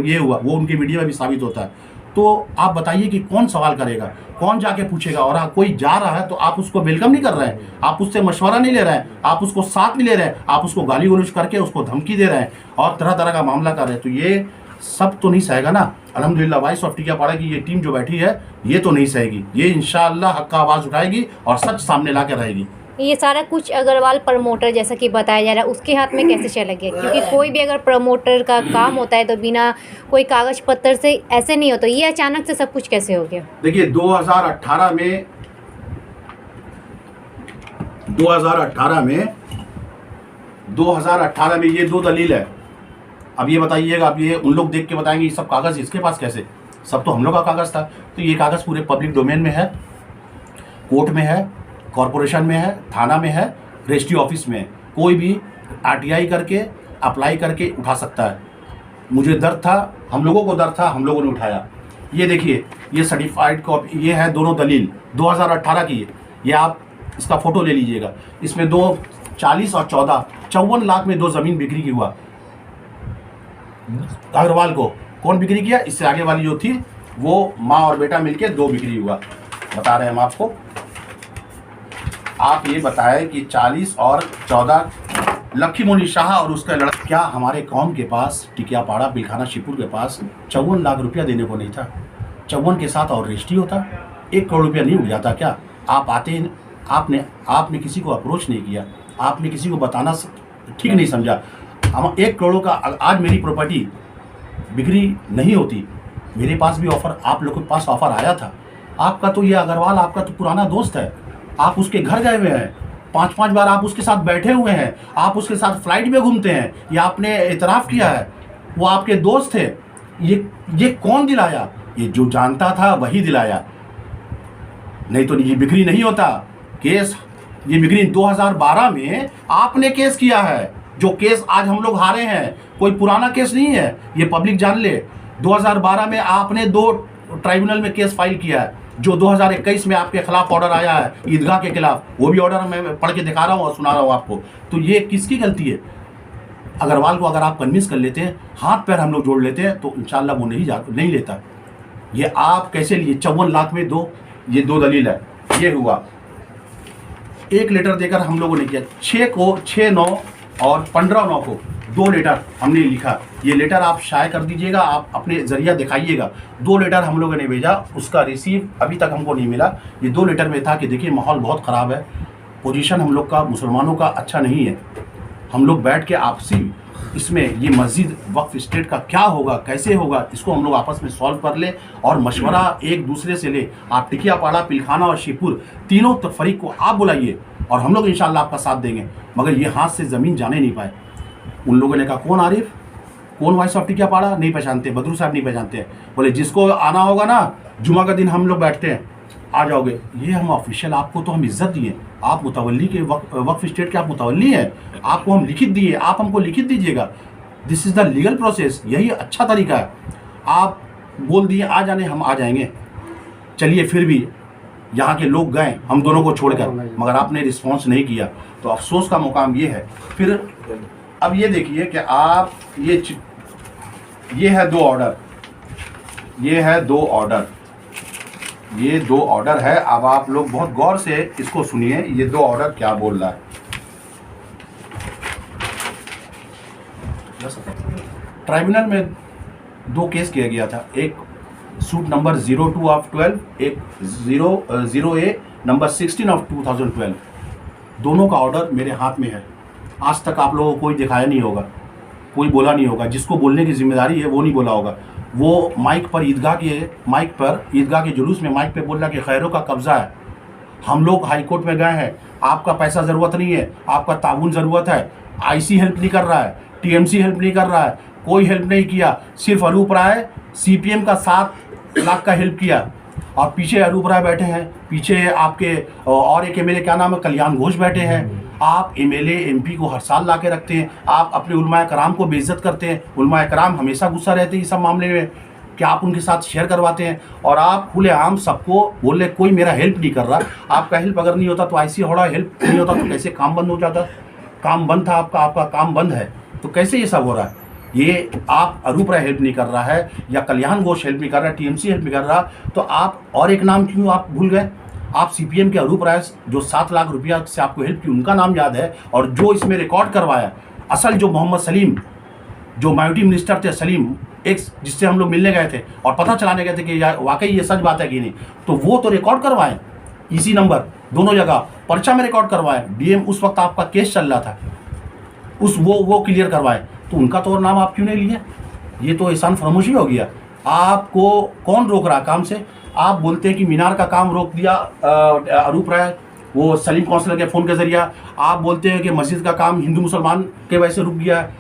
ये हुआ, वो उनकी वीडियो में भी साबित होता है। तो आप बताइए कि कौन सवाल करेगा, कौन जाके पूछेगा। और कोई जा रहा है तो आप उसको वेलकम नहीं कर रहे हैं, आप उससे मशवरा नहीं ले रहे हैं, आप उसको साथ नहीं ले रहे हैं, आप उसको गाली गलौज करके उसको धमकी दे रहे हैं और तरह तरह का मामला कर रहे हैं। तो ये सब तो नहीं सहेगा ना। अल्हम्दुलिल्लाह वॉइस ऑफ टिकियापाड़ा की ये टीम जो बैठी है, ये तो नहीं सहेगी, ये इंशाअल्लाह हक़ का आवाज़ उठाएगी और सच सामने ला के रहेगी। ये सारा कुछ अग्रवाल प्रमोटर जैसा कि बताया जा रहा है, उसके हाथ में कैसे चला गया? क्योंकि कोई भी अगर प्रमोटर का काम होता है तो बिना कोई कागज़ पत्र से ऐसे नहीं होता, ये अचानक से सब कुछ कैसे हो गया? देखिए 2018 में ये 2 दलील है। अब ये बताइएगा, अब ये उन लोग देख के बताएंगे ये सब कागज़ इसके पास कैसे? सब तो हम लोग का कागज़ था। तो ये कागज़ पूरे पब्लिक डोमेन में है, कोर्ट में है, कॉरपोरेशन में है, थाना में है, रजिस्ट्री ऑफिस में है। कोई भी आरटीआई करके अप्लाई करके उठा सकता है। मुझे डर था, हम लोगों को डर था, हम लोगों ने उठाया। ये देखिए, ये सर्टिफाइड कॉपी, ये है दोनों दलील 2018 की है। ये आप इसका फ़ोटो ले लीजिएगा। इसमें 40 और 14 54 लाख में 2 ज़मीन बिक्री की हुआ। अग्रवाल को कौन बिक्री किया? इससे आगे वाली जो थी वो माँ और बेटा मिलके 2 बिक्री हुआ। बता रहे हैं हम आपको। आप ये बताएं कि 40 और 14 लक्की मोनी शाह और उसका लड़का, क्या हमारे कौम के पास टिकियापाड़ा बिलखाना शिवपुर के पास 54 लाख रुपया देने को नहीं था? 54 के साथ और रजिस्ट्री होता, 1 करोड़ रुपया नहीं उठ जाता क्या? आप आते, आपने किसी को अप्रोच नहीं किया, आपने किसी को बताना ठीक नहीं समझा। हम 1 करोड़ का आज मेरी प्रॉपर्टी बिक्री नहीं होती, मेरे पास भी ऑफ़र, आप लोगों के पास ऑफ़र आया था। आपका तो ये अग्रवाल आपका तो पुराना दोस्त है, आप उसके घर गए हुए हैं, 5-5 बार आप उसके साथ बैठे हुए हैं, आप उसके साथ फ्लाइट में घूमते हैं, ये आपने इतराफ़ किया है, वो आपके दोस्त थे। ये कौन दिलाया? ये जो जानता था वही दिलाया, नहीं तो ये बिक्री नहीं होता। केस ये बिक्री 2012 में आपने केस किया है, जो केस आज हम लोग हारे हैं, कोई पुराना केस नहीं है, ये पब्लिक जान ले। 2012 में आपने 2 ट्राइब्यूनल में केस फाइल किया है, जो 2021 में आपके खिलाफ ऑर्डर आया है ईदगाह के खिलाफ, वो भी ऑर्डर मैं पढ़ के दिखा रहा हूँ और सुना रहा हूँ आपको। तो ये किसकी गलती है? अग्रवाल को अगर आप कन्विंस कर लेते हैं, हाथ पैर हम लोग जोड़ लेते हैं, तो इंशाल्लाह वो नहीं लेता। ये आप कैसे लिए? 54 लाख में 2, ये 2 दलील है। ये हुआ 1 लेटर देकर हम लोगों ने किया, 6/9 और 15/9 को 2 लेटर हमने लिखा। ये लेटर आप शाये कर दीजिएगा, आप अपने ज़रिया दिखाइएगा। 2 लेटर हम लोगों ने भेजा, उसका रिसीव अभी तक हमको नहीं मिला। ये 2 लेटर में था कि देखिए माहौल बहुत ख़राब है, पोजीशन हम लोग का मुसलमानों का अच्छा नहीं है, हम लोग बैठ के आपसी इसमें ये मस्जिद वक्फ स्टेट का क्या होगा, कैसे होगा, इसको हम लोग आपस में सॉल्व कर ले और मशवरा एक दूसरे से ले। आप टिकियापाड़ा, पिलखाना और शिवपुर तीनों फरीक को आप बुलाइए और हम लोग इंशाल्लाह आपका साथ देंगे। मगर ये हाथ से ज़मीन जाने नहीं पाए। उन लोगों ने कहा कौन आरिफ, कौन वाइस ऑफ टिकियापाड़ा, नहीं पहचानते, बदरू साहब नहीं पहचानते। बोले जिसको आना होगा ना, जुमा का दिन हम लोग बैठते हैं, आ जाओगे। ये हम ऑफिशियल, आपको तो हम इज्जत दिए, आप मुतवल्ली के वक्फ स्टेट के आप मुतवल्ली हैं, आपको हम लिखित दिए, आप हमको लिखित दीजिएगा। This is the legal process, यही अच्छा तरीका है। आप बोल दिए आ जाने, हम आ जाएंगे। चलिए फिर भी यहाँ के लोग गए हम दोनों को छोड़कर, मगर आपने रिस्पॉन्स नहीं किया, तो अफसोस का मुकाम ये है। फिर अब ये देखिए कि आप ये है 2 ऑर्डर, ये है 2 ऑर्डर, ये 2 ऑर्डर है। अब आप लोग बहुत गौर से इसको सुनिए, ये 2 ऑर्डर क्या बोल रहा है। ट्राइब्यूनल में 2 केस किया गया था, एक सूट नंबर 02 ऑफ 12, एक 0A नंबर 16 ऑफ 2012। दोनों का ऑर्डर मेरे हाथ में है। आज तक आप लोगों को कोई दिखाया नहीं होगा, कोई बोला नहीं होगा, जिसको बोलने की जिम्मेदारी है वो नहीं बोला होगा। वो माइक पर ईदगाह के जुलूस में माइक पे बोल रहा कि खैरों का कब्ज़ा है। हम लोग हाई कोर्ट में गए हैं, आपका पैसा ज़रूरत नहीं है, आपका ताउन ज़रूरत है। IC हेल्प नहीं कर रहा है, TMC हेल्प नहीं कर रहा है, कोई हेल्प नहीं किया। सिर्फ अरूप राय CPM का 7 लाख का हेल्प किया और पीछे अरूप राय बैठे हैं, पीछे आपके और एक MLA क्या नाम है, कल्याण घोष बैठे हैं। आप MLA MP को हर साल ला के रखते हैं, आप अपने उलमाए कराम को बेइज्जत करते हैं। उलमाए कराम हमेशा गुस्सा रहते हैं इस सब मामले में कि आप उनके साथ शेयर करवाते हैं, और आप खुलेआम सबको बोल रहे कोई मेरा हेल्प नहीं कर रहा। आपका हेल्प अगर नहीं होता तो IC हौड़ा हेल्प नहीं होता तो कैसे काम बंद हो जाता? काम बंद था आपका काम बंद है, तो कैसे ये सब हो रहा है? ये आप अरूप राय हेल्प नहीं कर रहा है या कल्याण घोष हेल्प नहीं कर रहा है, TMC हेल्प नहीं कर रहा, तो आप और एक नाम क्यों आप भूल गए? आप CPM के अरूप राय जो 7 लाख रुपया से आपको हेल्प की, उनका नाम याद है, और जो इसमें रिकॉर्ड करवाया असल जो मोहम्मद सलीम, जो माइनॉरिटी मिनिस्टर थे सलीम, एक जिससे हम लोग मिलने गए थे और पता चलाने गए थे कि वाकई ये सच बात है कि नहीं, तो वो तो रिकॉर्ड करवाएं, इसी नंबर दोनों जगह पर्चा में रिकॉर्ड करवाएं। DM उस वक्त आपका केस चल रहा था, वो क्लियर करवाएं, तो उनका तो और नाम आप क्यों नहीं लिए? ये तो एहसान फरामोशी हो गया। आपको कौन रोक रहा काम से? आप बोलते हैं कि मीनार का काम रोक दिया अरूप राय, वो सलीम काउंसलर के फ़ोन के जरिए। आप बोलते हैं कि मस्जिद का काम हिंदू मुसलमान के वजह से रुक गया है।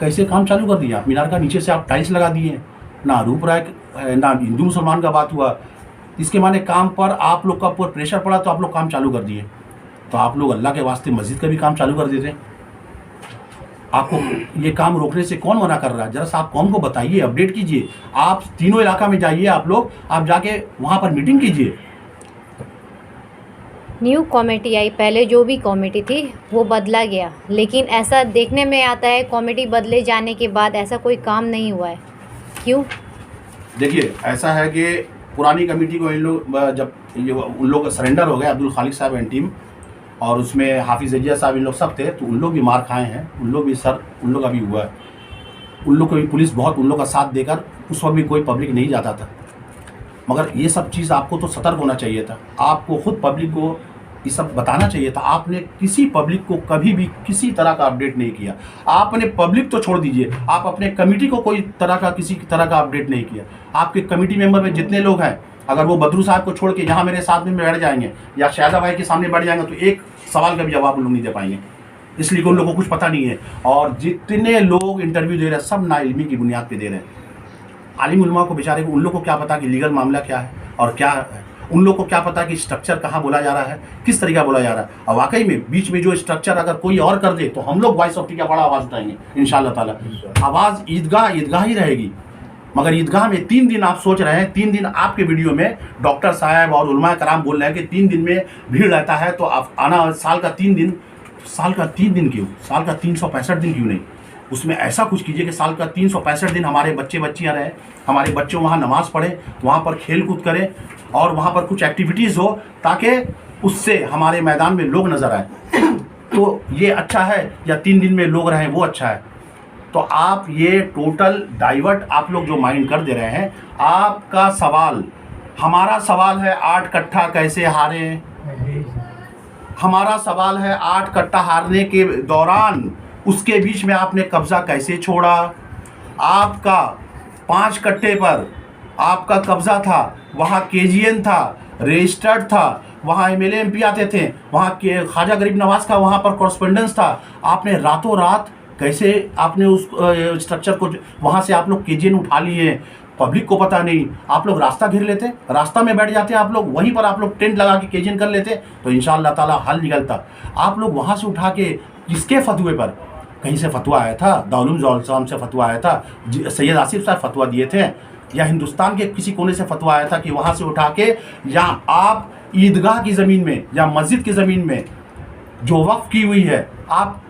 कैसे काम चालू कर दिया? मीनार का नीचे से आप टाइल्स लगा दिए, ना अरूप राय ना हिंदू मुसलमान का बात हुआ। इसके माने काम पर आप लोग का पूरा प्रेशर पड़ा तो आप लोग काम चालू कर दिए। तो आप लोग अल्लाह के वास्ते मस्जिद का भी काम चालू कर देते। आपको ये काम रोकने से कौन मना कर रहा है? जरा सा आप कौन को बताइए, अपडेट कीजिए। आप तीनों इलाका में जाइए, आप लोग आप जाके वहाँ पर मीटिंग कीजिए। न्यू कमेटी आई, पहले जो भी कमेटी थी वो बदला गया, लेकिन ऐसा देखने में आता है कमेटी बदले जाने के बाद ऐसा कोई काम नहीं हुआ है। क्यों? देखिए ऐसा है कि पुरानी कमेटी को इन लोग जब उन लोग सरेंडर हो गए, अब्दुल खालिक साहब एंड टीम, और उसमें हाफिज़ अजिया साहब, इन लोग सब थे, तो उन लोग भी मार खाए हैं, उन लोग भी उन लोग का भी हुआ है। उन लोग को भी पुलिस बहुत उन लोग का साथ देकर, उस वक्त भी कोई पब्लिक नहीं जाता था। मगर ये सब चीज़ आपको तो सतर्क होना चाहिए था, आपको खुद पब्लिक को ये सब बताना चाहिए था। आपने किसी पब्लिक को कभी भी किसी तरह का अपडेट नहीं किया। आपने पब्लिक तो छोड़ दीजिए, आप अपने कमेटी को कोई तरह का किसी तरह का अपडेट नहीं किया। आपके कमेटी मेंबर में जितने लोग हैं, अगर वो बदरू साहब को छोड़ के यहाँ मेरे साथ में बैठ जाएंगे या शायदा भाई के सामने बैठ जाएंगे, तो एक सवाल का भी जवाब उन लोग नहीं दे पाएंगे, इसलिए कि उन लोगों को कुछ पता नहीं है। और जितने लोग इंटरव्यू दे रहे हैं सब नाइल्मी की बुनियाद पे दे रहे हैं। आलिम उलमा को बेचारे को, उन लोग को क्या पता कि लीगल मामला क्या है और क्या है, उन लोग को क्या पता कि स्ट्रक्चर कहाँ बोला जा रहा है, किस तरीका बोला जा रहा है। और वाकई में बीच में जो स्ट्रक्चर अगर कोई और कर दे तो हम लोग वॉइस ऑफ टिकियापाड़ा आवाज़ उठाएंगे इंशाअल्लाह ताला। आवाज़ ईदगाह ही रहेगी। मगर ईदगाह में 3 दिन आप सोच रहे हैं, 3 दिन आपके वीडियो में डॉक्टर साहब और उलमा कराम बोल रहे हैं कि 3 दिन में भीड़ रहता है, तो आप आना साल का 3 दिन क्यों? साल का 365 दिन क्यों नहीं? उसमें ऐसा कुछ कीजिए कि साल का 365 दिन हमारे बच्चे बच्चियाँ रहें, हमारे बच्चे वहाँ नमाज़ पढ़ें, वहाँ पर खेल कूद करें और वहाँ पर कुछ एक्टिविटीज़ हो, ताकि उससे हमारे मैदान में लोग नज़र आए। तो ये अच्छा है या 3 दिन में लोग रहें वो अच्छा है? तो आप ये टोटल डाइवर्ट आप लोग जो माइंड कर दे रहे हैं। आपका सवाल, हमारा सवाल है 8 कट्ठा कैसे हारे? हमारा सवाल है 8 कट्ठा हारने के दौरान उसके बीच में आपने कब्जा कैसे छोड़ा? आपका 5 कट्टे पर आपका कब्जा था, वहाँ केजीएन था, रजिस्टर्ड था, वहाँ एमएलए एमपी आते थे, वहाँ के ख्वाजा गरीब नवाज का वहाँ पर कॉरस्पोंडेंस था। आपने रातों रात कैसे आपने उस स्ट्रक्चर को वहाँ से आप लोग केजीएन उठा लिए? पब्लिक को पता नहीं, आप लोग रास्ता घेर लेते, रास्ता में बैठ जाते आप लोग, वहीं पर आप लोग टेंट लगा के केजीएन कर लेते तो इंशाअल्लाह ताला हल निकलता। आप लोग वहाँ से उठा के किसके फतवे पर? कहीं से फतवा आया था, दारुल उलूम से फतवा आया था, सैयद आसिफ साहब फतवा दिए थे, या हिंदुस्तान के किसी कोने से फतवा आया था कि वहाँ से उठा के या आप ईदगाह की ज़मीन में या मस्जिद की ज़मीन में जो वक्फ की हुई है, आप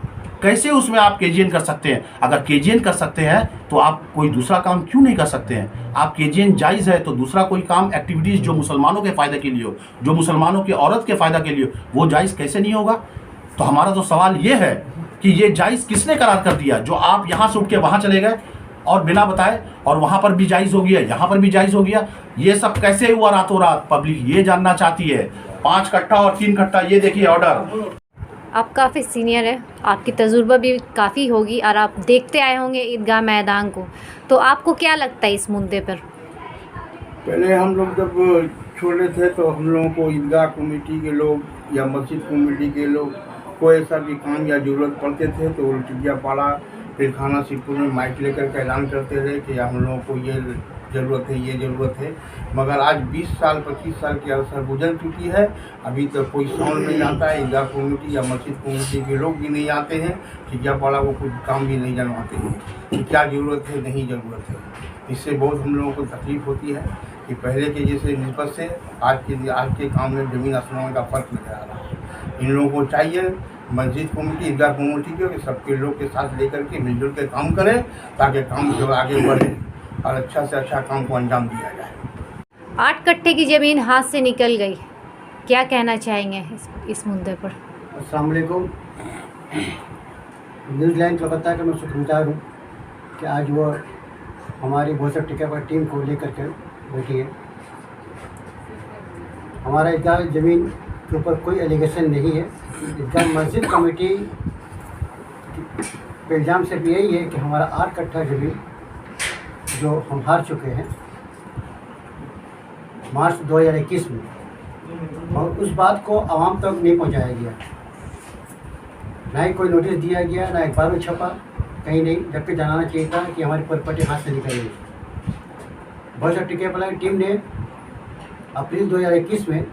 कैसे उसमें आप केजीएन कर सकते हैं? अगर केजीएन कर सकते हैं तो आप कोई दूसरा काम क्यों नहीं कर सकते हैं? आप केजीएन जायज़ है तो दूसरा कोई काम एक्टिविटीज़ जो मुसलमानों के फ़ायदे के लिए हो, जो मुसलमानों की औरत के फ़ायदा के लिए हो, वो जायज़ कैसे नहीं होगा? तो हमारा तो सवाल ये है कि ये जायज़ किसने करार कर दिया? जो आप यहाँ से उठ के वहाँ चले गए और बिना बताए, और वहाँ पर भी जायज़ हो गया, यहाँ पर भी जायज़ हो गया, ये सब कैसे हुआ रातों रात? पब्लिक ये जानना चाहती है। 5 कट्टा और 3 कट्टा, ये देखिए ऑर्डर। आप काफ़ी सीनियर है, आपकी तजुर्बा भी काफ़ी होगी और आप देखते आए होंगे ईदगाह मैदान को, तो आपको क्या लगता है इस मुद्दे पर? पहले हम लोग जब छोटे थे तो हम लोगों को ईदगाह कमेटी के लोग या मस्जिद कमेटी के लोग कोई ऐसा भी काम या ज़रूरत पड़ते थे तो टिकियापाड़ा फिर खाना सिपुर में माइक लेकर के ऐलान करते थे कि हम लोगों को ये ज़रूरत है, ये ज़रूरत है। मगर आज 20 साल 25 साल की अवसर गुजर चुकी है, अभी तक कोई साउंड नहीं आता है। ईदगाह कमेटी या मस्जिद कमेटी के लोग भी नहीं आते हैं, टिकियापाड़ा को कुछ काम भी नहीं जनवाते हैं कि क्या ज़रूरत है, नहीं ज़रूरत है। इससे बहुत हम लोगों को तकलीफ़ होती है कि पहले के जैसे निस्बत से आज के काम में ज़मीन आसमान का फ़र्क नजर आ रहा है। इन लोगों को चाहिए मस्जिद कमेटी, ईदगाह कमेटी के सबके लोग के साथ लेकर के मिलजुल के काम करें ताकि काम जो आगे बढ़े और अच्छा से अच्छा काम को अंजाम दिया जाए। 8 कट्टे की ज़मीन हाथ से निकल गई, क्या कहना चाहेंगे इस मुद्दे पर? अस्सलाम वालेकुम। न्यूज़ीलैंड कलकत्ता का मैं शुक्रगुजार हूँ कि आज वो हमारी बहुत टिका पर टीम को लेकर के बैठी है। हमारा ईदगाह ज़मीन के ऊपर कोई एलिगेशन नहीं है। ईदगाह मस्जिद कमेटी पे इल्ज़ाम सिर्फ यही है कि हमारा 8 कट्ठा ज़मीन जो हम हार चुके हैं मार्च 2021 में, और उस बात को आवाम तक नहीं पहुंचाया गया, ना ही कोई नोटिस दिया गया, ना अखबार में छपा, कहीं नहीं, जबकि जनाना चाहिए था कि हमारी प्रॉपर्टी हाथ से निकल गई। बहुत टिकियापाड़ा की टीम ने अप्रैल 2021 में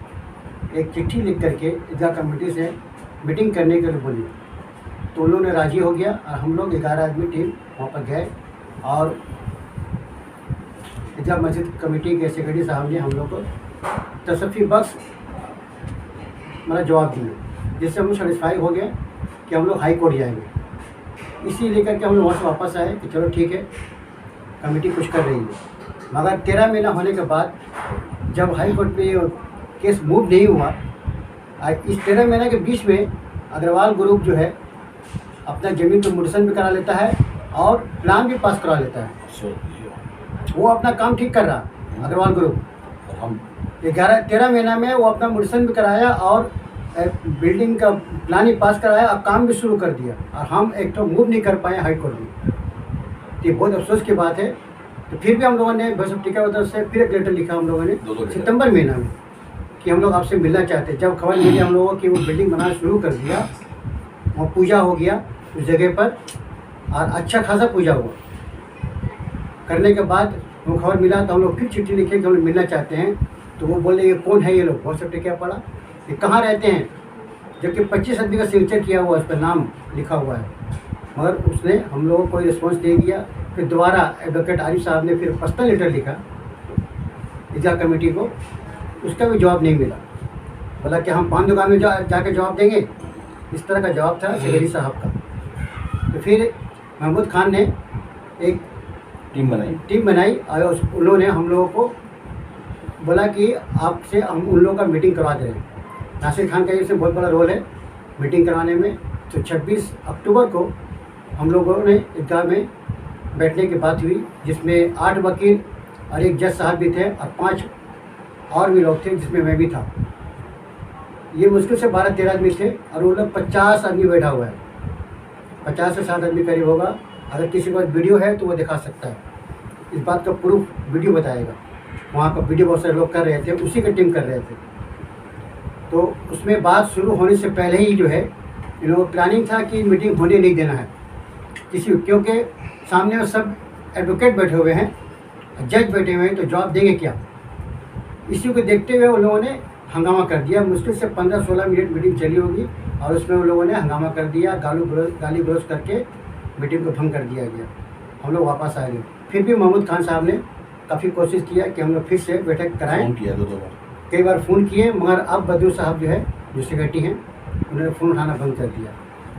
एक चिट्ठी लिख करके ईदगाह कमेटी से मीटिंग करने के लिए बोली, तो उन्होंने राज़ी हो गया और हम लोग 11 आदमी टीम वहाँ पर गए और ईदगाह मस्जिद कमेटी के सेक्रेटरी साहब ने हम लोग को तसफ़ी बख्श मतलब जवाब दिया, जिससे हम लोग सेटिस्फाई हो गए कि हम लोग हाई कोर्ट जाएंगे। इसी लेकर के हम लोग वहाँ से वापस आए कि चलो ठीक है, कमेटी कुछ कर रही है। मगर 13 महीना होने के बाद जब हाई कोर्ट में ये केस मूव नहीं हुआ, इस 13 महीने के बीच में अग्रवाल ग्रुप जो है अपना ज़मीन पर मुद्सन भी करा लेता है और प्लान भी पास करा लेता है। वो अपना काम ठीक कर रहा अग्रवाल ग्रुप। 13 महीना में वो अपना मुद्सन भी कराया और बिल्डिंग का प्लान ही पास कराया, अब काम भी शुरू कर दिया, और हम एक तो मूव नहीं कर पाए हाई कोर्ट में। तो ये बहुत अफसोस की बात है। तो फिर भी हम लोगों ने बस टिकावतर से फिर एक लेटर लिखा हम लोगों ने सितंबर महीना में कि हम लोग आपसे मिलना चाहते हैं। जब खबर मिली हम लोगों की वो बिल्डिंग बनाना शुरू कर दिया, वहाँ पूजा हो गया उस जगह पर और अच्छा खासा पूजा हुआ। करने के बाद वो खबर मिला तो हम लोग फिर चिट्ठी लिखे कि हम लोग मिलना चाहते हैं। तो वो बोले ये कौन है ये लोग, बहुत सब टिकियापाड़ा, ये कहाँ रहते हैं, जबकि 25 आदमी का सिग्नेचर किया हुआ, उस पर नाम लिखा हुआ है। मगर उसने हम लोगों को कोई रिस्पॉन्स नहीं दिया। फिर दोबारा एडवोकेट आरिफ साहब ने फिर पर्सनल लेटर लिखा ईदगाह कमेटी को, उसका भी जवाब नहीं मिला। बोला कि हम 5 दुकान में जाके जवाब देंगे, इस तरह का जवाब था सेक्रेटरी साहब का। तो फिर महमूद खान ने एक टीम बनाई और उन्होंने हम लोगों को बोला कि आपसे हम उन लोगों का मीटिंग करवा दे रहे हैं। नासिर खान का इसमें बहुत बड़ा रोल है मीटिंग करवाने में। तो 26 अक्टूबर को हम लोगों ने ईदगाह में बैठने की बात हुई, जिसमें 8 वकील और एक जज साहब भी थे और 5 और भी लोग थे, जिसमें मैं भी था। ये मुश्किल से 12-13 आदमी थे और वो लोग 50 आदमी बैठा हुआ है। 50 से 60 आदमी करीब होगा। अगर किसी के पास वीडियो है तो वो दिखा सकता है, इस बात का प्रूफ वीडियो बताएगा। वहाँ पर वीडियो बहुत सारे लोग कर रहे थे, उसी का टीम कर रहे थे। तो उसमें बात शुरू होने से पहले ही जो है इन लोगों का प्लानिंग था कि मीटिंग होने नहीं देना है किसी, क्योंकि सामने में सब एडवोकेट बैठे हुए हैं, जज बैठे हुए हैं, तो जवाब देंगे क्या। इसी को देखते हुए उन लोगों ने हंगामा कर दिया। मुश्किल से 15-16 मिनट मीटिंग चली होगी और उसमें उन लोगों ने हंगामा कर दिया, गाली गलौज करके मीटिंग को भंग कर दिया गया। हम लोग वापस आ गए। फिर भी महमूद खान साहब ने काफ़ी कोशिश किया कि हम लोग फिर से बैठक कराएं। फोन किया 2 बार, कई बार फ़ोन किए, मगर अब बद्दू साहब जो है जो सेक्रेटरी हैं उन्होंने फ़ोन उठाना बंद कर दिया।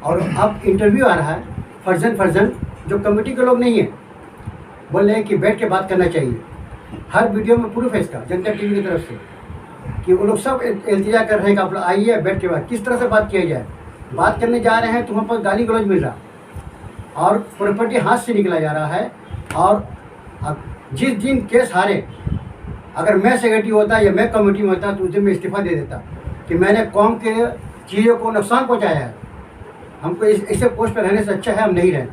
और अब इंटरव्यू आ रहा है फर्जन जो कमेटी के लोग नहीं हैं, बोल रहे हैं कि बैठ के बात करना चाहिए। हर वीडियो में प्रूफ है इसका, जनता टीवी की तरफ से, कि वो लोग सब इल्तिजा कर रहे हैं कि आप लोग आइए बैठ के बात, किस तरह से बात किया जाए। बात करने जा रहे हैं तो वहाँ पर गाली गलौज मिल रहा और प्रॉपर्टी हाथ से निकला जा रहा है। और जिस दिन केस हारे, अगर मैं सेक्रेटरी होता या मैं कमेटी में होता तो उस दिन मैं इस्तीफा दे देता कि मैंने कौम के चीज़ों को नुकसान पहुँचाया है। हमको ऐसे पोस्ट पर रहने से अच्छा है हम नहीं रहें।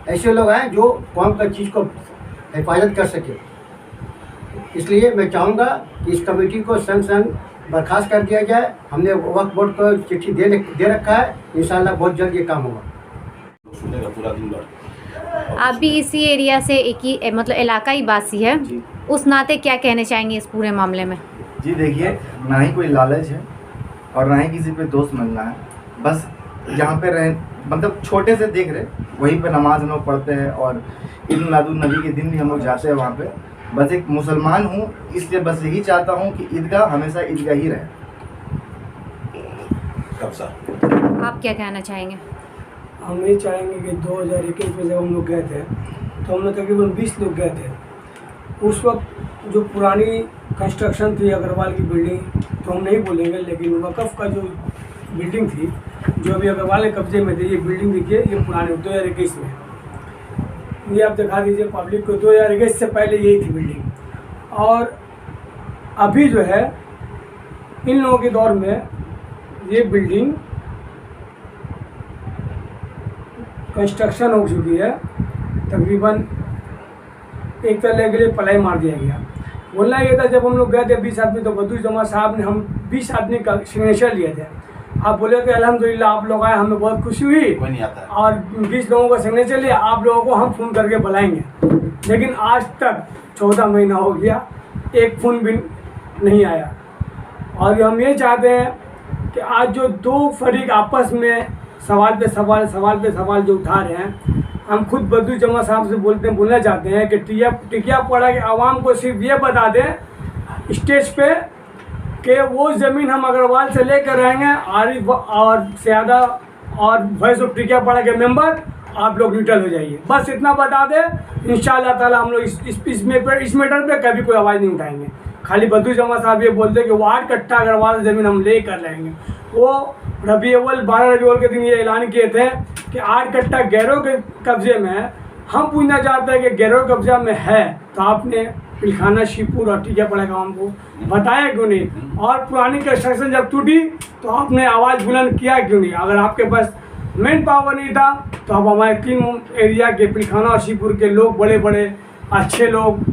ऐसे लोग हैं जो कौम का चीज़ को हिफाजत कर सके। इसलिए मैं चाहूँगा कि इस कमेटी को संग बर्खास्त कर दिया जाए। हमने वक्फ बोर्ड को चिट्ठी दे रखा है, इंशाल्लाह बहुत जल्द ये काम होगा। सुनेगा पूरा दिन भर। आप भी इसी एरिया से एक ही मतलब इलाकाई वासी है, उस नाते क्या कहना चाहेंगे इस पूरे मामले में? जी देखिए, ना ही कोई लालच है और ना ही किसी पे दोस्त मिलना है। बस जहाँ पे रह मतलब छोटे से देख रहे वहीं पे नमाज हम लोग पढ़ते हैं और ईद मिलादुन नबी के दिन भी हम लोग जाते हैं वहाँ पे। बस एक मुसलमान हूँ, इसलिए बस यही चाहता हूँ कि ईदगाह हमेशा ईदगाह ही रहे। कब्जा। आप क्या कहना चाहेंगे? हम ये चाहेंगे कि 2021 में जब हम लोग गए थे तो हम लोग तकरीबन 20 लोग गए थे। उस वक्त जो पुरानी कंस्ट्रक्शन थी अग्रवाल की बिल्डिंग, तो हम नहीं बोलेंगे, लेकिन वक़्फ़ का जो बिल्डिंग थी जो अभी अग्रवाल के कब्जे में थी, ये बिल्डिंग देखिए, ये पुरानी 2021 में, ये आप दिखा दीजिए पब्लिक को। 2021 से पहले यही थी बिल्डिंग। और अभी जो है इन लोगों के दौर में ये बिल्डिंग कंस्ट्रक्शन हो चुकी है, तकरीबन एक तरह के लिए पलाई मार दिया गया। बोलना ये था जब हम लोग गए थे 20 आदमी, तो बद्दू जमा साहब ने हम 20 आदमी का सिग्नेचर लिए थे। आप बोले थे अल्हम्दुलिल्लाह आप लोग आए, हमें बहुत खुशी हुई कोई नहीं आता है। और 20 लोगों का सिग्नेचर लिया, आप लोगों को हम फ़ोन करके बुलाएंगे। लेकिन आज तक 14 महीना हो गया, एक फ़ोन भी नहीं आया। और हम ये चाहते हैं कि आज जो दो फरीक आपस में सवाल पे सवाल जो उठा रहे हैं, हम खुद बद्दू जमा साहब से बोलना चाहते हैं कि टिकिया पड़ा के आवाम को सिर्फ ये बता दें स्टेज पे कि वो ज़मीन हम अग्रवाल से लेकर रहेंगे, आरिफ और सयादा और वॉइस ऑफ टिकिया पड़ा के मेंबर आप लोग न्यूट्रल हो जाइए। बस इतना बता दें, इंशाअल्लाह ताला हम लोग इस मैटर पे कभी कोई आवाज़ नहीं उठाएंगे। खाली बद्दू जमा साहब ये बोलते हैं कि वो 8 कट्ठा अग्रवाल ज़मीन हम ले कर रहेंगे। वो 12 रबी अव्वल के दिन ये ऐलान किए थे कि 8 कट्ठा गैरों के कब्जे में है। हम पूछना चाहते हैं कि गैरों कब्जा में है तो आपने पिलखाना, शिवपुर और टिकियापाड़ा गाँव को बताया क्यों नहीं? और पुरानी कंस्ट्रक्शन जब टूटी तो आपने आवाज़ बुलंद किया क्यों नहीं? अगर आपके पास मेन पावर नहीं था तो अब हमारे 3 एरिया के पिलखाना और शिवपुर के लोग, बड़े बड़े अच्छे लोग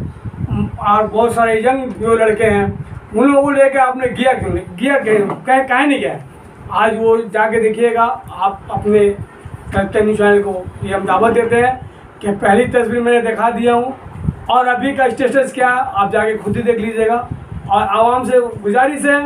और बहुत सारे यंग जो लड़के हैं, उन लोगों को लेकर आपने किया क्यों नहीं? कहीं नहीं गया। आज वो जाके देखिएगा, आप अपने न्यूज़ चैनल को ये हम दावत देते हैं कि पहली तस्वीर मैंने दिखा दिया हूँ और अभी का स्टेटस क्या है आप जाके खुद ही देख लीजिएगा। और आवाम से गुजारिश है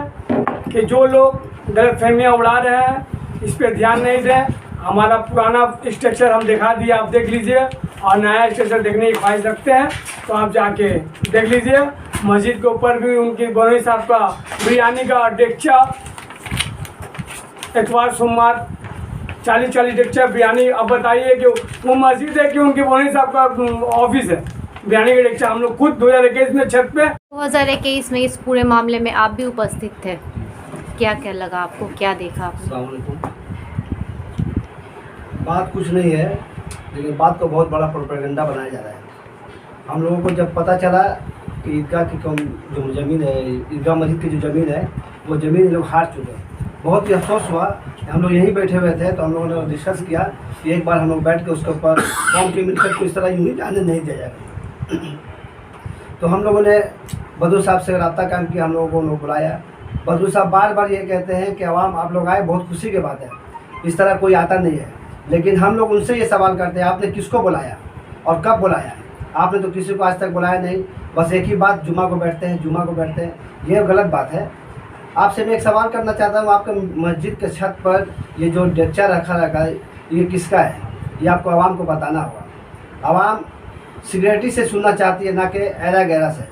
कि जो लोग गलतफहमियाँ उड़ा रहे हैं इस पर ध्यान नहीं दें। हमारा पुराना स्ट्रक्चर हम दिखा दिया, आप देख लीजिए, और नया स्ट्रक्चर देखने की ख्वाहिश रखते हैं तो आप जाके देख लीजिए। मस्जिद के ऊपर भी उनकी बनोई साहब का बिरयानी का डेक्चा, इतवार सोमवार 40 डेक्चा बिरयानी। अब बताइए कि वो मस्जिद है कि उनके बनोई साहब का ऑफिस है? बिरयानी का डेक्चा हम लोग खुद 2021 में छत पे 2021 में इस पूरे मामले में आप भी उपस्थित थे, क्या लगा आपको, क्या देखा आपने? अस्सलाम वालेकुम। बात कुछ नहीं है, लेकिन बात को बहुत बड़ा प्रोपेगेंडा बनाया जा रहा है। हम लोगों को जब पता चला कि ईदगाह की जो ज़मीन है, ईदगाह मस्जिद की जो ज़मीन है, वो ज़मीन लोग हार चुके हैं। बहुत ही अफसोस हुआ। हम लोग यहीं बैठे हुए थे तो हम लोगों ने डिस्कस किया कि एक बार हम लोग बैठ के उसके ऊपर कौम की मिलकर को इस तरह यूँ ही जाने नहीं दिया जाएगा। तो हम लोगों ने बदरू साहब से रब्ता कायम किया, हम लोगों को बुलाया। बदरू साहब बार बार ये कहते हैं कि अवाम आप लोग आए, बहुत खुशी की बात है, इस तरह कोई आता नहीं है। लेकिन हम लोग उनसे ये सवाल करते हैं आपने किसको बुलाया और कब बुलाया? आपने तो किसी को आज तक बुलाया नहीं, बस एक ही बात जुमा को बैठते हैं, जुमा को बैठते हैं, ये गलत बात है। आपसे मैं एक सवाल करना चाहता हूँ, आपके मस्जिद के छत पर ये जो डेक्चा रखा है ये किसका है? ये आपको आवाम को बताना होगा। आवाम सिक्योरिटी से सुनना चाहती है, ना कि ऐरा गैरा से।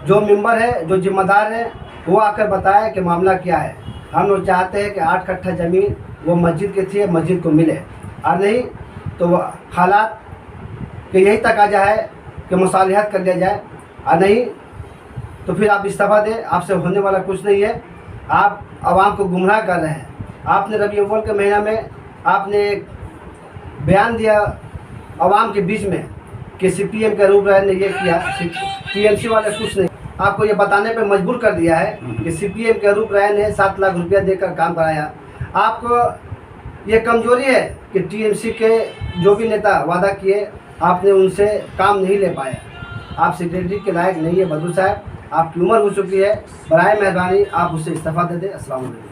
जो मेंबर है, जो जिम्मेदार है, वो आकर बताए कि मामला क्या है। हम लोग चाहते हैं कि 8 कट्ठा ज़मीन वो मस्जिद की थी, मस्जिद को मिले, और नहीं तो वो हालात कि यही तकाजा है कि मुसालिहत कर लिया जाए, और नहीं तो फिर आप इस्तीफ़ा दें। आपसे होने वाला कुछ नहीं है, आप आवाम को गुमराह कर रहे हैं। आपने रबी अव्वल के महीना में आपने एक बयान दिया आवाम के बीच में कि CPM के रूप ने ये किया, TMC वाले कुछ नहीं। आपको ये बताने पे मजबूर कर दिया है कि CPM के रूप ने 7 लाख रुपया देकर काम कराया। आपको ये कमजोरी है कि TMC के जो भी नेता वादा किए आपने उनसे काम नहीं ले पाया। आप सेक्रेटरी के लायक नहीं है बदरू साहब, आपकी उम्र हो चुकी है, बराए मेहरबानी आप उससे इस्तीफ़ा दे दें। अस्सलाम वालेकुम।